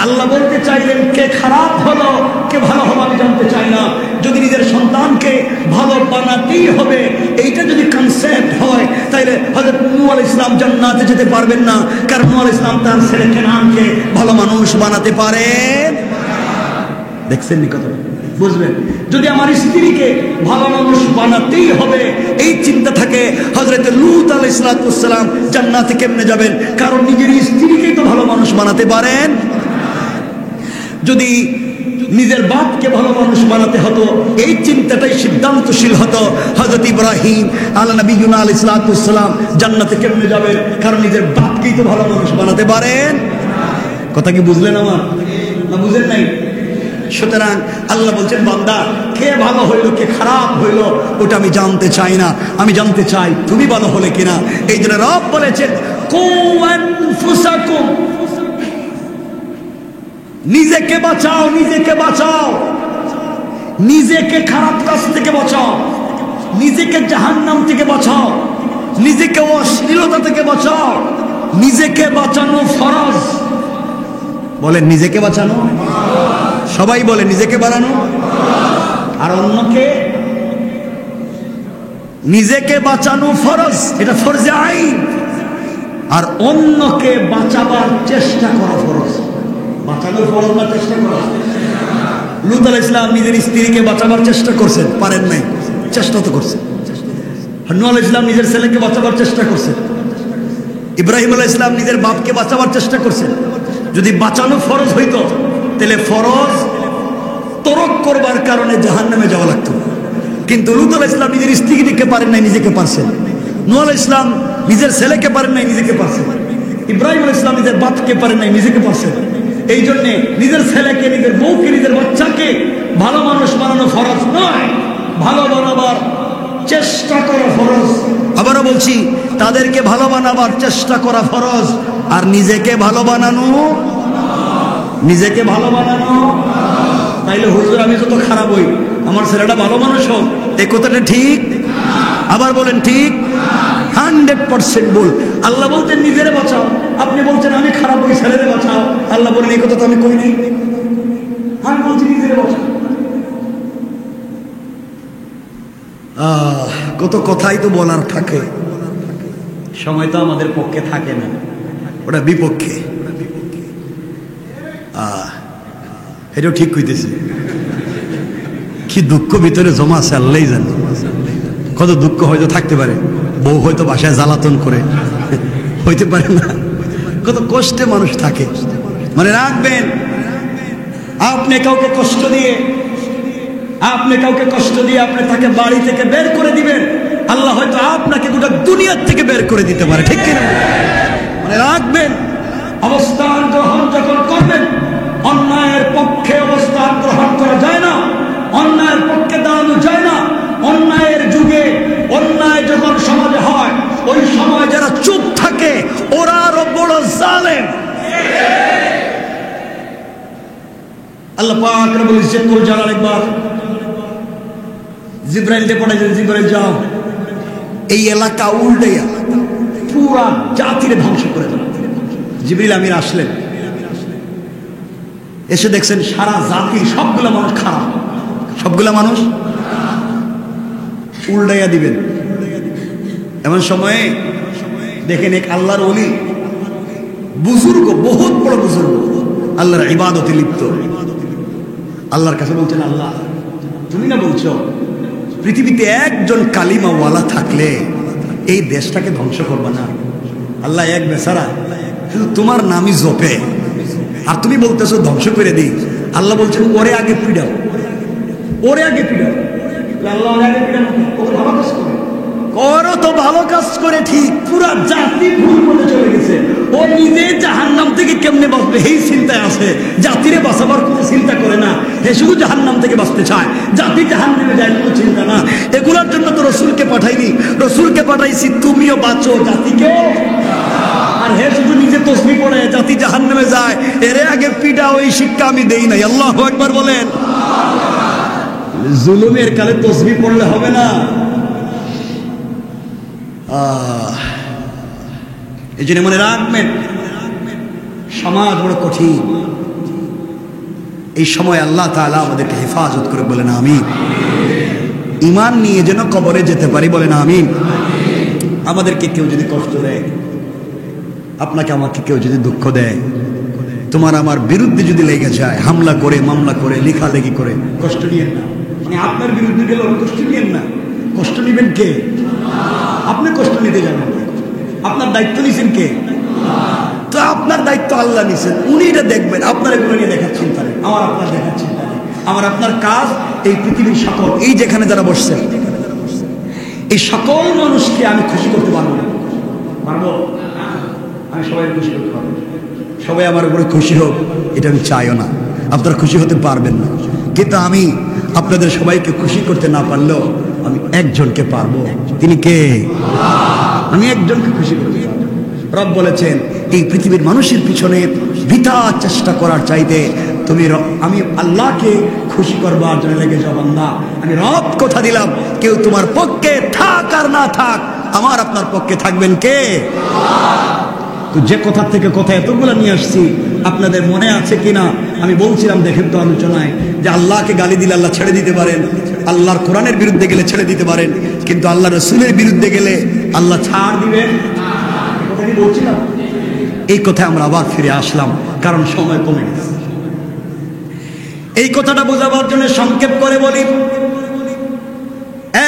আল্লাহ বলতে চাইলেন কে খারাপ হলো, কে ভালো হলো আমি জানতে চাই না। যদি নিজের সন্তানকে ভালো বানাতেই হবে, এইটা যদি কনসেপ্ট হয়, তাহলে হযরত নূহ আলাইহিস সালাম জান্নাতে যেতে পারবেন না। কারণ নূহ আলাইহিস সালাম তার ছেলে কেনানকে ভালো মানুষ বানাতে পারেন। দেখছেন নি কথা? বুঝবেন? যদি আমার স্ত্রীকে ভালো মানুষ বানাতেই হবে, এই চিন্তা থাকে, হযরত লূত আলাইহিস সালাম জান্নাতে কেমনে যাবেন? কারণ নিজের স্ত্রীকেই তো ভালো মানুষ বানাতে পারেন। যদি নিজের বাপকে ভালো মানুষ বানাতে হতো, এই চিন্তাটাই সিদ্ধান্তশীল হতো, হযরত ইব্রাহিম আলাইহিস সালাম জান্নাতে কেমনে যাবেন? কারণ নিজের বাপকেই তো ভালো মানুষ বানাতে পারেন। কথা কি বুঝলেন আমার? না বুঝেন নাই? সুতরাং আল্লাহ বলছেন বান্দা কে ভালো হইল, কে খারাপ হইল, ওটা আমি জানতে চাই না, আমি জানতে চাই তুমি ভালো হলে কিনা। এই জন্য রব বলেছেন কু আনফুসাকুম, নিজেকে বাঁচাও, নিজেকে বাঁচাও, নিজেকে খারাপ কাজ থেকে বাঁচাও, নিজেকে জাহান্নাম থেকে বাঁচাও, নিজেকে অশ্লীলতা থেকে বাঁচাও। নিজেকে বাঁচানো ফরজ। বলেন নিজেকে বাঁচানো, সবাই বলে নিজেকে বাঁচানো। আর অন্যকে, নিজেকে বাঁচানো ফরজ, এটা ফরজে আইন। আর অন্যকে বাঁচাবার চেষ্টা করা ফরজ। বাঁচানোর ফরজ না চেষ্টা করা? লূত আলাইহিস সালাম নিজের স্ত্রীকে বাঁচাবার চেষ্টা করছেন, পারেন নাই, চেষ্টা তো করছেন। নূহ আলাইহিস সালাম নিজের ছেলেকে বাঁচাবার চেষ্টা করছেন। ইব্রাহিম আলাইহিস সালাম নিজের বাপকে বাঁচাবার চেষ্টা করছেন। যদি বাঁচানো ফরজ হইতো, তাহলে ফরজ তরক করবার কারণে জাহান্নামে যাওয়া লাগতো। কিন্তু লূত আলাইহিস সালাম নিজের স্ত্রীকে পারেন নাই, নিজেকে পারছেন। নূহ আলাইহিস সালাম নিজের ছেলেকে পারেন নাই, নিজেকে পারছেন। ইব্রাহিম আলাইহিস সালাম নিজের বাপকে পারেন নাই, নিজেকে পারছেন। এই জন্য নিজের ছেলেকে, নিজের বউকে, নিজের বাচ্চাকে ভালো মানুষ বানানো ফরজ নয়। ভালো বানাবার চেষ্টা করা ফরজ। আবারও বলছি, তাদেরকে ভালো বানাবার চেষ্টা করা ফরজ, আর নিজেকে ভালো বানানো, নিজেকে ভালো বানানো। তাইলে হুজুর আমি যত খারাপ হই, আমার ছেলেটা ভালো মানুষ হোক, এই কথাটা ঠিক? আবার বলেন ঠিক? 100% ভুল। আল্লাহ বলতেন নিজেরে বাঁচাও, আপনি বলছেন আমি খারাপ হই, ছেলেরে বাঁচাও। আল্লাহ বলেন এই কথা তো আমি কই নাই, আমি বলছি নিজেরে বাঁচাও। কত কথাই তো বলার থাকে, সময় তো আমাদের পক্ষে থাকে না, ওটা বিপক্ষে। এটাও ঠিক কইতেছে। কি দুঃখ ভিতরে জমা আছে আল্লাহই জানে। কত দুঃখ হয়তো থাকতে পারে, বউ হয়তো বাসায় জ্বালাতন করে, হইতে পারে না, কত কষ্টে মানুষ থাকে। মানে রাখবেন, আপনি কাউকে কষ্ট দিয়ে, আপনি কাউকে কষ্ট দিয়ে আপনি তাকে বাড়ি থেকে বের করে দিবেন, আল্লাহ হয়তো আপনাকে গোটা দুনিয়ার থেকে বের করে দিতে পারে, ঠিক কিনা? মানে রাখবেন, অবস্থান গ্রহণ যখন করবেন, অন্যায়ের পক্ষে অবস্থান গ্রহণ করা যায় না, অন্যায়ের পক্ষে দাঁড়ানো যায় না। অন্যায়ের যুগে অন্যায় যখন সমাজে হয়, ওই সময় যারা চুপ থাকে ওরা আরো বড় জালেম। আল্লাহ পাক রব্বুল ইজ্জতুল জালাল একবার জিবরাইলকে পাঠাইলেন, জিবরাইল যাও এই এলাকা উল্টাইয়া পুরা জাতিরে ধ্বংস করে দাও। জিবরিল আমির আসলেন, এসে দেখছেন সারা জাতি, সবগুলা মানুষ খারাপ, সবগুলা মানুষ উল্টাইয়া দিবেন। এমন সময়ে দেখেন এক আল্লাহর ওলি, বুজুর্গ, বহুত বড় বুজুর্গ, আল্লাহর ইবাদতে লিপ্ত, আল্লাহর কাছে বলছেন, আল্লাহ তুমি না বলছো পৃথিবীতে একজন কালিমাওয়ালা থাকলে এই দেশটাকে ধ্বংস করবে না? আল্লাহ এক বেচারা শুধু তোমার নামই জপে, আর তুমি বলতেছো ধ্বংস করে দিই। আল্লাহ বলছেন ওরে আগে পিড়াও, ওরে আগে পিড়াও। আল্লাহ ওরে আগে পিড়াও, ও তো ভালো কাজ করে, ওরও তো ভালো কাজ করে ঠিক, পুরা জাতি ভুল করে চলে গেছে। ও নিজে জাহান্নাম থেকে কেমনে বাঁচবে এই চিন্তায় আছে, জাতিরে বাঁচাবার কোনো চিন্তা করে না। হে শুধু জাহান্নাম থেকে বাঁচতে চায়, জাতি জাহান্নামে যায় কোনো চিন্তা না। এগুলোর জন্য তো রসুলকে পাঠাইনি, রসুলকে পাঠাইছি তুমিও বাঁচো, জাতিকে। আর হে শুধু নিজে তসবিহ পড়ে জাতি জাহান্নামে যায়, এরে আগে পিটাও, এই শিক্ষা আমি দেই নাই। আল্লাহু আকবার বলেন। জুলুমের কালে তসবিহ পড়লে হবে না। এই জন্য মনে রাখবেন, সমাজ বড় কঠিন। এই সময় আল্লাহ তাআলা আমাদেরকে হেফাজত করে, বলেন আমিন। ঈমান নিয়ে যেন কবরে যেতে পারি, বলেন আমিন। আমাদেরকে কেউ যদি কষ্ট দেয়, আপনাকে আমাকে কেউ যদি দুঃখ দেয়, তোমার আমার বিরুদ্ধে যদি লেগে যায়, হামলা করে, মামলা করে, লেখালেখি করে, কষ্ট নিয়েন না। মানে আপনার বিরুদ্ধে গেলে কষ্ট নিয়েন না। কষ্ট নিবেন কে? আপনি কষ্ট নিতে যাবেন, আপনার দায়িত্ব নিছেন কে? তো আপনার দায়িত্ব আল্লাহ নিছেন, উনি এটা দেখবেন। আপনার এগুলো নিয়ে দেখার চিন্তা নেই, আমার আপনার দেখার চিন্তা নেই। আমার আপনার কাজ এই পৃথিবীর সকল, এই যেখানে যারা বসছেন, এই সকল মানুষকে আমি খুশি করতে পারবো না, পারবো? আমি সবাই খুশি করতে পারবো, সবাই আমার উপরে খুশি হোক এটা আমি চাইও না। আপনারা খুশি হতে পারবেন না, কিন্তু আমি আপনাদের সবাইকে খুশি করতে না পারলেও আমি একজনকে পারবো। তিনি কে? আমি একজনকে খুশি করতে পারবো। রব বলেছেন, এই পৃথিবীর মানুষের পিছনে বৃথা চেষ্টা করার চাইতে তুমি আমি আল্লাহকে খুশি করবার জন্য লেগে যাও বান্দা। আমি রব কথা দিলাম, কেউ তোমার পক্ষে থাক আর না থাক, আমার আপনার পক্ষে থাকবেন কে? তো যে কথা থেকে কথা এতগুলো নিয়ে আসছি, আপনাদের মনে আছে কিনা আমি বলছিলাম, দেখেন তো আলোচনায়, যে আল্লাহকে গালি দিলে আল্লাহ ছেড়ে দিতে পারেন, আল্লাহর কোরআনের বিরুদ্ধে গেলে ছেড়ে দিতে পারেন, কিন্তু আল্লাহ রসুলের বিরুদ্ধে গেলে আল্লাহ ছাড় দিবেন। কথা কি বলছিলাম? এই কথা আমরা আবার ফিরে আসলাম, কারণ সময় কমে গেছে। এই কথাটা বোঝাবার জন্য সংক্ষেপ করে বলি,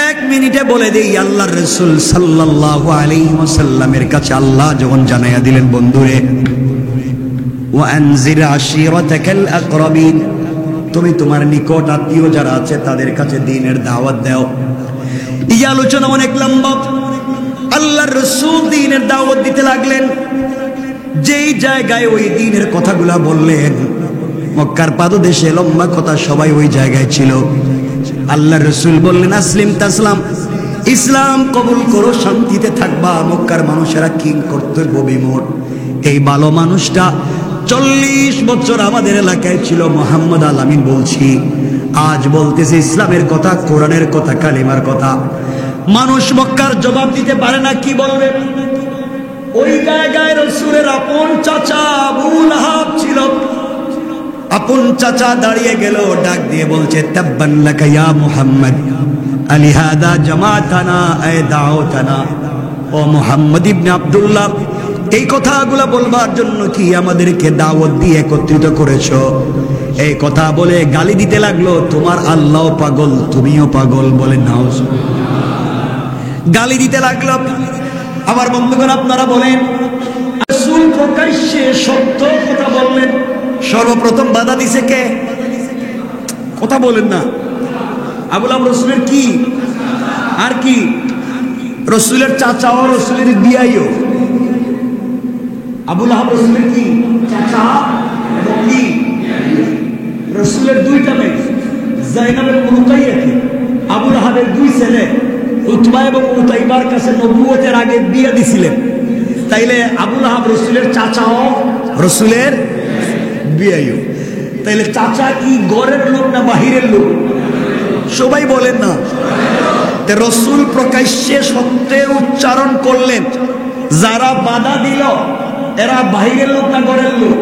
এক মিনিটে বলে দেই, আল্লাহর রাসূল সাল্লাল্লাহু আলাইহি ওয়াসাল্লামের কাছে আল্লাহ যখন জানাইয়া দিলেন, বন্ধুরে, ওয়া আনজির আশিরাতাকাল আকরাবিন, তুমি তোমার নিকট আত্মীয় যারা আছে তাদের কাছে দ্বীনের দাওয়াত দাও। এই আলোচনা অনেক লম্বা। আল্লাহর রাসূল দ্বীনের দাওয়াত দিতে লাগলেন। যেই জায়গায় ওই দ্বীনের কথাগুলা বললেন, মক্কার পাদদেশে লম্বা কথা, সবাই ওই জায়গায় ছিল। আল্লাহর রাসূল বললেন, আসলিম তাসলাম, ইসলাম কবুল করো, শান্তিতে থাকবা। মক্কার মানুষেরা কিং কর্তব্য বিমূঢ়। এই ভালো মানুষটা 40 বছর আমাদের এলাকায় ছিল। মোহাম্মদ আল-আমিন বলছি, আজ বলতেছে ইসলামের কথা, কোরআনের কথা, কালিমার কথা। মানুষ মক্কার জবাব দিতে পারে না, কি বলবে? ওই জায়গায় রাসূলের আপন চাচা আবু লাহাব ছিল। আপন চাচা দাঁড়িয়ে গেল, ডাক দিয়ে বলছে, তাব্বান লাকা ইয়া মুহাম্মদ আলিহাদা জামাতানা আয় দাওতানা। ও মুহাম্মদ ইবনে আব্দুল্লাহ, এই কথাগুলো বলবার জন্য কি আমাদেরকে দাওয়াত দিয়ে একত্রিত করেছো? এই কথা বলে গালি দিতে লাগলো, তোমার আল্লাহ পাগল, তুমিও পাগল। বলেন নাউজ। গালি দিতে লাগলো। আমার বন্ধুগণ, আপনারা বলেন, রাসূল প্রকাশ্যে সত্য কথা বললেন, সর্বপ্রথম বাধা দিছে কে? কথা বলেন না। আবু লাহাব রাসূলের কি আর কি? রাসূলের চাচা ও রাসূলের বিয়াইও। আবু লাহাব রাসূলের কি? চাচা এবং কি? রাসূলের দুইটা মেয়ে, যায়েনব এবং রুকাইয়া। আবু লাহাবের দুই ছেলে উতবা এবং উতাইবার কাছে নবুয়তের আগে বিয়ে দিছিলেন। তাইলে আবু লাহাব রাসূলের চাচা ও রাসূলের বিয়াইও। তাইলে চাচা কি ঘরের লোক না বাহিরের লোক? সবাই বলেন না। রাসূল প্রকাশ্যে সত্যের উচ্চারণ করলেন, যারা বাধা দিল এরা বাহিরের লোক না ঘরের লোক?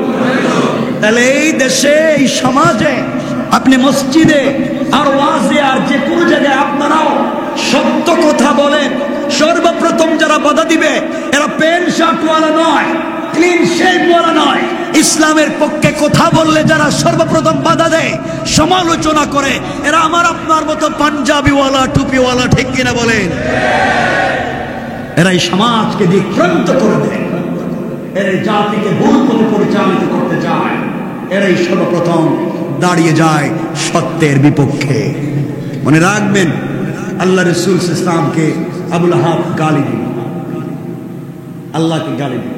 তাহলে এই দেশে, এই সমাজে, আপনি মসজিদে আর ওয়াজে আর যে কোনো জায়গায় আপনারাও সত্য কথা বলেন, সর্বপ্রথম যারা বাধা দিবে এরা প্যান্ট শার্টওয়ালা নয়, ক্লিন শেভওয়ালা নয়। ইসলামের পক্ষে কথা বললে যারা সর্বপ্রথম বাধা দেয়, সমালোচনা করে, এরা আমার আপনার মতো পাঞ্জাবিওয়ালা, টুপিওয়ালা। ঠিক কিনা বলেন? এরাই সমাজকে বিভ্রান্ত করে দেয়, এরাই জাতিকে ভুল পথে পরিচালিত করতে চায়, এরাই সর্বপ্রথম দাঁড়িয়ে যায় সত্যের বিপক্ষে। মনে রাখবেন, আল্লাহ রাসূল ইসলামকে আবু লাহাব গালি দিল, আল্লাহকে গালি দিল।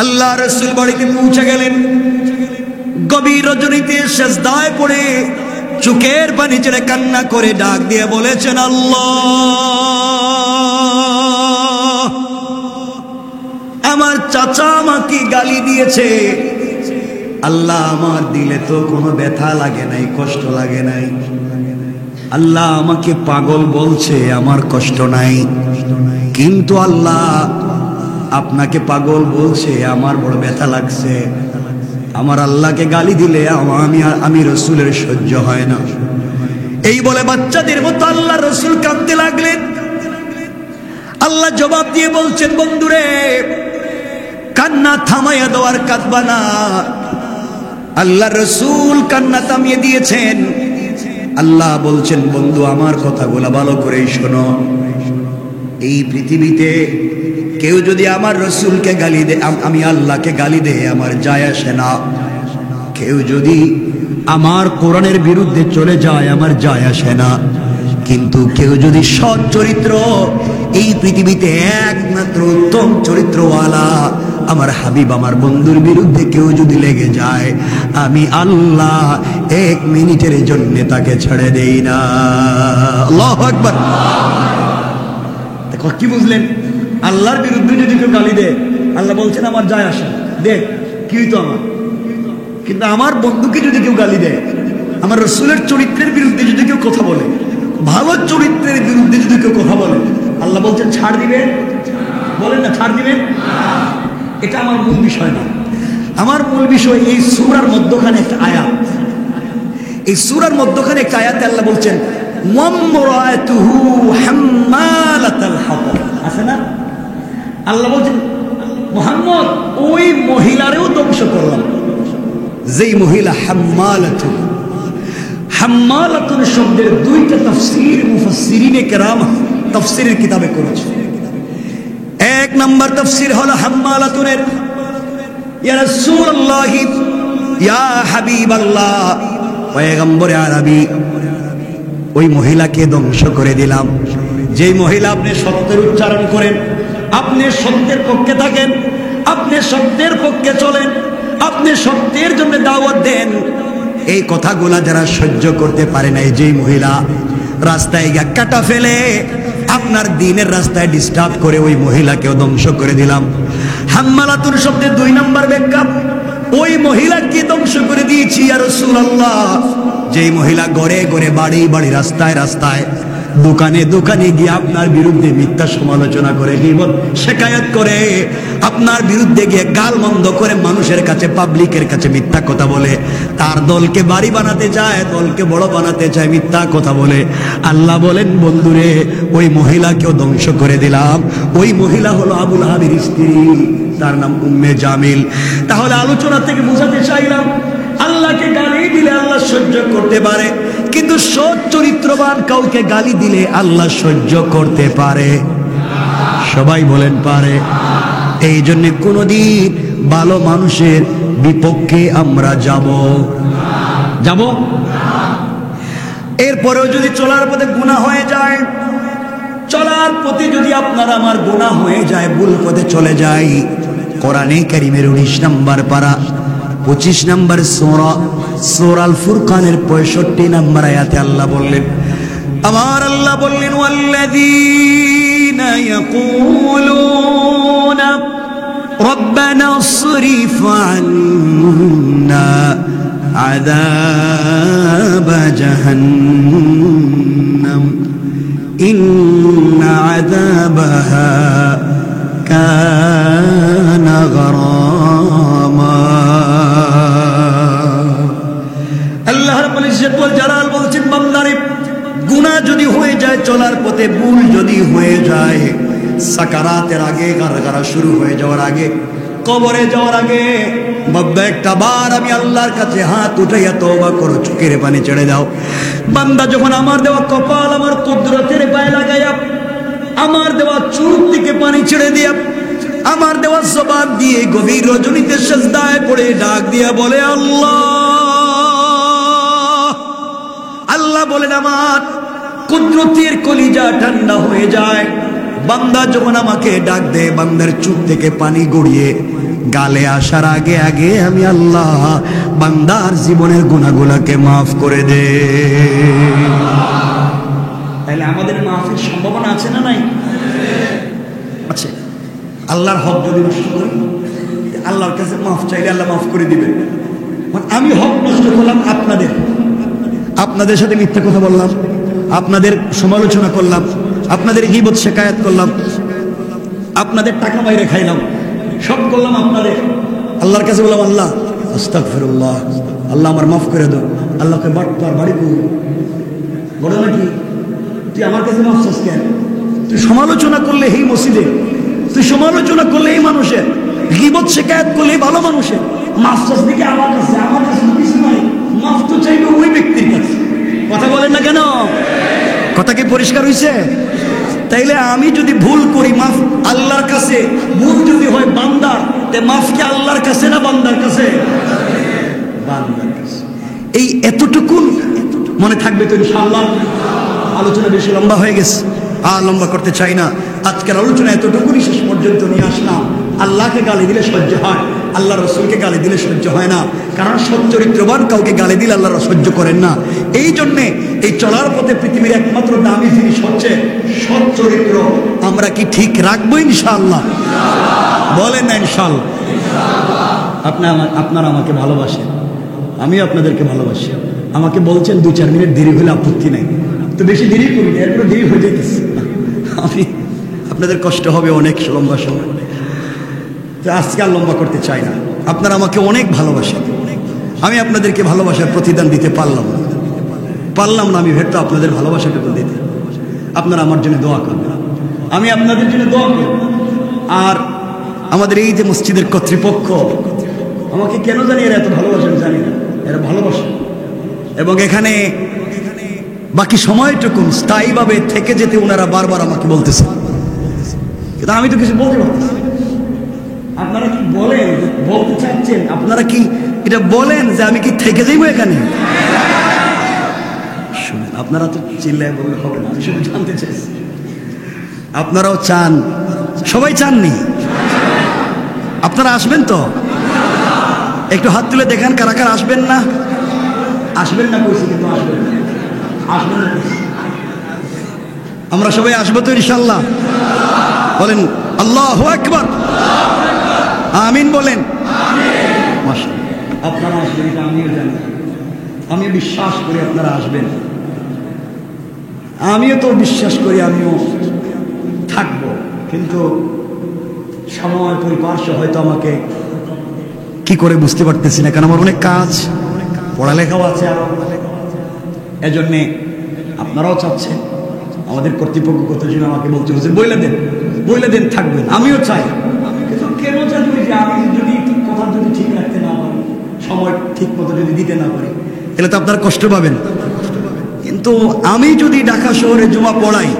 আল্লাহ রাসূল বাড়িতে পৌঁছে গেলেন। গভীর রজনীতে সিজদায় পড়ে চোখের পানি ছেড়ে কান্না করে ডাক দিয়ে বলেছেন, আল্লাহ, আমার চাচা আমাকে গালি দিয়েছে। আল্লাহ, আমার দিলে তো কোনো ব্যথা লাগে নাই, কষ্ট লাগে নাই। আল্লাহ আমাকে পাগল বলছে, আমার কষ্ট নাই। কিন্তু আল্লাহ, আপনাকে পাগল বলছে, আমার বড় ব্যথা লাগছে। আমার আল্লাহকে গালি দিলে আমি রাসূলের সহ্য হয় না। এই বলে বাচ্চাদের মতো আল্লাহ রাসূল কাঁদতে লাগলেন। আল্লাহ জবাব দিয়ে বলছেন, বন্ধুরে, কান্না থামাইয়া দেওয়ার কাঁদবা না। আল্লাহ রাসূল কান্না থামিয়ে দিয়েছেন। আল্লাহ বলছেন, বন্ধু, আমার কথাগুলো ভালো করে শোনো। এই পৃথিবীতে কেউ যদি আমার রাসূলকে গালি দেয়, আমি আল্লাহকে গালি দেয়, আমার যায় আসে না। কেউ যদি আমার কোরআনের বিরুদ্ধে চলে যায়, আমার যায় আসে না। কিন্তু কেউ যদি সৎ চরিত্র, এই পৃথিবীতে একমাত্র উত্তম চরিত্রওয়ালা আমার হাবিব, আমার বন্ধুর বিরুদ্ধে কেউ যদি লেগে যায়, আমি আল্লাহ 1 মিনিটের জন্য তাকে ছেড়ে দেই না। আল্লাহু আকবার। দেখো, কি বুঝলেন? আল্লাহর বিরুদ্ধে যদি কেউ গালি দেয়, আল্লাহ বলছেন আমার যায় আসে না, দেখ কি হইতো আমার। কিন্তু আমার বন্ধুকে যদি কেউ গালি দেয়, আমার রাসূলের চরিত্রের বিরুদ্ধে যদি কেউ কথা বলে, ভালো চরিত্রের বিরুদ্ধে যদি কেউ কথা বলে, আল্লাহ বলছেন ছাড় দিবেন? বলেন না, ছাড় দিবেন? এটা আমার মূল বিষয় না। আমার মূল বিষয় এই সূরার মধ্যখানে একটা আয়াত। এই সূরার মধ্যখানে একটা আয়াতে আল্লাহ বলছেন, ওয়ামরাতুহু হাম্মালাতাল হাতাব। আছে না? আল্লাহ বলছেন, মুহাম্মদ, ওই মহিলারেও ধ্বংস করলাম, যেই মহিলা হাম্মালাতুন। হাম্মালাতুন শব্দের 2টা তাফসীর মুফাসসিরিনে কেরাম তাফসীরের কিতাবে করেছে। 1 নম্বর তাফসীর হলো হাম্মালাতুনের, ইয়া রাসূলুল্লাহ, ইয়া হাবিবাল্লাহ, পয়গম্বরে আরবি, ওই মহিলাকে ধ্বংস করে দিলাম। যেই মহিলা আপনি সত্যের উচ্চারণ করেন, আপনি সত্যের পক্ষে থাকেন, আপনি সত্যের পক্ষে চলেন, আপনি সত্যের জন্য দাওয়াত দেন, এই কথাগুলা যারা সহ্য করতে পারে না, যেই মহিলা রাস্তায় গিয়ে কাটা ফেলে আপনার দিনের রাস্তায় ডিস্টার্ব করে ওই মহিলাকেও ধ্বংস করে দিলাম। হাম্মালাতুন শব্দের 2 নম্বর ব্যাখ্যা, ওই মহিলাকে ধ্বংস করে দিয়েছি ইয়া রাসূলুল্লাহ, যেই মহিলা ঘরে ঘরে বাড়ি বাড়ি রাস্তায় রাস্তায় দোকানে দোকানে গিয়ে আপনার বিরুদ্ধে মিথ্যা সমালোচনা করে, গীবত শিকায়ত করে, আপনার বিরুদ্ধে গিয়ে গালমন্দ করে মানুষের কাছে পাবলিকের কাছে মিথ্যা কথা বলে, তার দলকে বাড়ি বানাতে চায়, দলকে বড় বানাতে চায়, মিথ্যা কথা বলে। আল্লাহ বলেন বন্ধুরে ওই মহিলাকেও ধ্বংস করে দিলাম। ওই মহিলা হলো আবু লাহাবের স্ত্রী, তার নাম উম্মে জামিল। তাহলে আলোচনা থেকে বোঝাতে চাইলাম আল্লাহকে গালি দিলে আল্লাহ সহ্য করতে পারে, কিন্তু সৎ চরিত্রবান কাউকে গালি দিলে আল্লাহ সহ্য করতে পারে? সবাই বলেন পারে। এই জন্য কোনদিন ভালো মানুষের বিপক্ষে আমরা যাব। এরপরেও যদি চলার পথে গুনাহ হয়ে যায়, চলার পথে যদি আপনার আমার গুনাহ হয়ে যায়, ভুল পথে চলে যাই, কোরআনে কারীমের 19 নম্বর পারা 25 নম্বর সূরা আল ফুরকানের 65 নম্বর আয়াতে আল্লাহ বললেন, আমার আল্লাহ বললেন, ওয়াল্লাযীনা ইয়াকুলুনা রব্বানা ইসরিফ আন্না আযাব জাহান্নাম ইন্না আযাবাহা কানা গরামা। আল্লাহ রাব্বুল ইজ্জত ওয়াল জালাল বলছেন, বান্দারে গুনাহ যদি হয়ে যায়, চলার পথে ভুল যদি হয়ে যায়, সাকারাতের আগে, গারগারা শুরু হয়ে যাওয়ার আগে, কবরে যাওয়ার আগে, বাবা একটা বার আমি আল্লাহর কাছে হাত উঠাইয়া তওবা করো, চোখের পানি ছেড়ে দাও। বান্দা যখন আমার দেওয়া কপাল আমার কুদরতের পায়ে লাগাইয়া, আমার দেওয়া চুল থেকে পানি ছেড়ে দিয়া, আমার দেওয়া জবাব দিয়ে গভীর রজনীতে সিজদায় পড়ে ডাক দিয়া বলে আল্লাহ, আল্লাহ বলেন আমার কুদরতের কলিজা ঠান্ডা হয়ে যায়। বান্দা যখন আমাকে ডাক দেয়, বান্দার চোখ থেকে পানি গড়িয়ে গালে আসার আগে আগে আমি আল্লাহ বান্দার জীবনের গুনাহগুলোকে মাফ করে দে। তাহলে আমাদের মাফের সম্ভাবনা আছে না নাই? আছে। আল্লাহর হক যদি নষ্ট করি, আল্লাহর কাছে মাফ চাইলে আল্লাহ মাফ করে দিবেন। আমি হক নষ্ট করলাম, আপনাদের সাথে মিথ্যা কথা বললাম, আপনাদের সমালোচনা করলাম, আপনাদের গীবত শিকায়াত করলাম, আপনাদের টাকা বাইরে খাইলাম, সব করলাম আপনাদের। আল্লাহর কাছে বললাম আল্লাহ আস্তাগফিরুল্লাহ, আল্লাহ আমার মাফ করে দাও। আল্লাহকে তোর বাড়ি বড় নাকি? তুই আমার কাছে মাফ চাস কেন? তুই সমালোচনা করলে এই মসজিদে, তুই সমালোচনা করলে এই মানুষের, গীবত শিকায়াত করলে এই ভালো মানুষের, মাফ চাস দিকে আমার কাছে তো কিছু নয়, মাফ তো চাইবে ওই ব্যক্তির কাছে। কথা বলেন না কেন? কথা কি পরিষ্কার হইছে? তাইলে আমি যদি ভুল করি, মাফ আল্লাহর কাছে। ভুল যদি হয় বান্দার, তে মাফ কি আল্লাহর কাছে না বান্দার কাছে? বান্দার কাছে। এই এতটুকু মনে থাকবে তো ইনশাআল্লাহ। আলোচনা বেশি লম্বা হয়ে গেছে, আর লম্বা করতে চাই না। আজকের আলোচনা এতটুকুই শেষ পর্যন্ত নিয়ে আসলাম। আল্লাহকে গালি দিলে সহ্য হয়, আল্লাহ রসুলকে গালি দিলে সহ্য হয় না, কারণ সৎ চরিত্রবান কাউকে গালি দিলে আল্লাহ সহ্য করেন না। এই জন্যে এই চলার পথে পৃথিবীর একমাত্র দামি জিনিস হচ্ছে সৎ চরিত্র। আমরা কি ঠিক রাখবো ইনশাআল্লাহ? বলেন না ইনশাআল্লাহ? আপনারা আমাকে ভালোবাসেন, আমি আপনাদেরকে ভালোবাসি। আমাকে বলছেন 2-4 মিনিট দেরি হলে আপত্তি নেই, তো বেশি দেরি করি না, এরপরে দেরি হয়ে যেতেছে। আমি আপনাদের কষ্ট হবে অনেক লম্বা সময়, তো আজকে আর লম্বা করতে চাই না। আপনারা আমাকে অনেক ভালোবাসেন, আমি আপনাদেরকে ভালোবাসার প্রতিদান দিতে পারলাম না। আমি ভেট্টো আপনাদের ভালোবাসাটুকু দিতে। আপনারা আমার জন্য দোয়া করবেন, আমি আপনাদের জন্য দোয়া করব। আর আমাদের এই যে মসজিদের কর্তৃপক্ষ আমাকে কেন জানি এরা এত ভালোবাসেন জানি না, এরা ভালোবাসেন। এবং এখানে বাকি সময়টুকু স্থায়ীভাবে থেকে যেতে ওনারা বারবার আমাকে বলতেছেন, কিন্তু আমি তো কিছু বলতে পারতেছি। আপনারা কি বলেন, বলতে চাচ্ছেন, আপনারা কি এটা বলেন যে আমি কি থেকে যাইব এখানে? শুনেন, আপনারা তো চিল্লায় বললে হবে না, আমি শুধু জানতে চাইছি আপনারাও চান, সবাই চাননি? আপনারা আসবেন তো? একটু হাত তুলে দেখান কারা কারা আসবেন না। আসবেন না কইছি, কিন্তু আসবেন না আমরা সবাই আসবো তো ইনশাআল্লাহ? বলেন আল্লাহু আকবার, আমিন বলেন। আপনারা আসবেন এটা আমিও জানি, আমি বিশ্বাস করি আপনারা আসবেন, আমিও তো বিশ্বাস করি আমিও থাকবো, কিন্তু সময় পরিপার্শ্ব হয়তো আমাকে কি করে বুঝতে পারতেছি না, কারণ আমার অনেক কাজ, পড়ালেখাও আছে আরো। এজন্যে আপনারাও চাচ্ছেন, আমাদের কর্তৃপক্ষ কত জন আমাকে বলতে হচ্ছে বইলে দেন থাকবেন, আমিও চাই, কিন্তু কেন জানি যে আমি যদি কথা যদি ঠিক রাখতে না পারি, সময় ঠিক মতো যদি দিতে না পারি, তাহলে তো আপনারা কষ্ট পাবেন। কিন্তু আমি যদি ঢাকা শহরে জুমা পড়াই,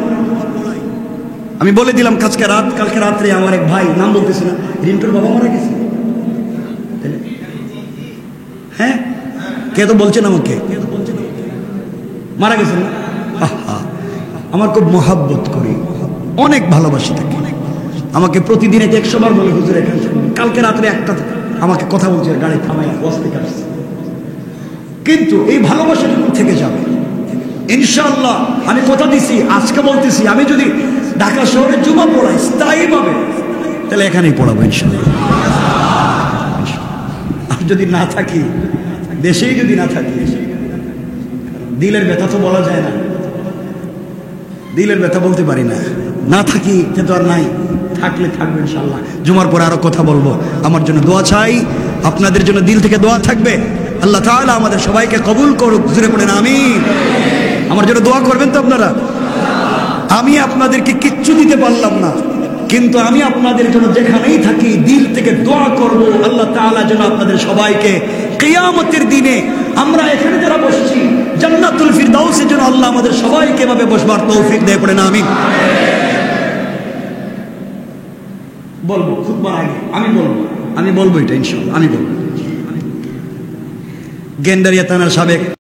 আমি বলে দিলাম কালকে রাত্রে আমার এক ভাই, নাম বলতেছি না, রিন্টুর বাবা মারা গেছে। হ্যাঁ, কে তো বলছেন আমাকে, মারা গেছে না? আমার খুব মহাব্বত করি, অনেক ভালোবাসি তাকে, আমাকে প্রতিদিন 100 বার বলে হুজুর এখানে, কালকে রাত্রে একটা আমাকে কথা বলছে, গাড়ি থামাই বসতে আসছে। কিন্তু এই ভালোবাসা যখন থেকে যাবে ইনশাআল্লাহ, আমি কথা দিছি, আজকে বলতেছি, আমি যদি ঢাকা শহরে জুমা পড়াই স্থায়ীভাবে, তাহলে এখানেই পড়াবো ইনশাআল্লাহ। আর যদি না থাকি, দেশেই যদি না থাকি, দিলের ব্যথা তো বলা যায় না, দিলের ব্যথা বলতে পারি না, না থাকি তো আর নাই, থাকলে থাকবে ইনশাআল্লাহ। জুমার পরে আরো কথা বলবো, আমার জন্য দোয়া চাই, আপনাদের জন্য দিল থেকে দোয়া থাকবে, আল্লাহ তাআলা আমাদের সবাইকে কবুল করুক, জুড়ে পড়েন আমিন। আমার জন্য দোয়া করবেন তো আপনারা? আমি আপনাদেরকে কিচ্ছু দিতে পারলাম না, কিন্তু আমি আপনাদের জন্য যেখানেই থাকি দিল থেকে দোয়া করব, আল্লাহ তাআলা যেন আপনাদের সবাইকে কিয়ামতের দিনে আমরা এখানে যারা বসছি জান্নাতুল ফিরদাউসের জন্য আল্লাহ আমাদের সবাইকে এভাবে বসবার তৌফিক দেয়, পড়েন আমিন। বলবো খুতবার আগে আমি বলবো এটা ইনশাআল্লাহ, আমি বলবো। গেন্ডারিয়া থানার সাবেক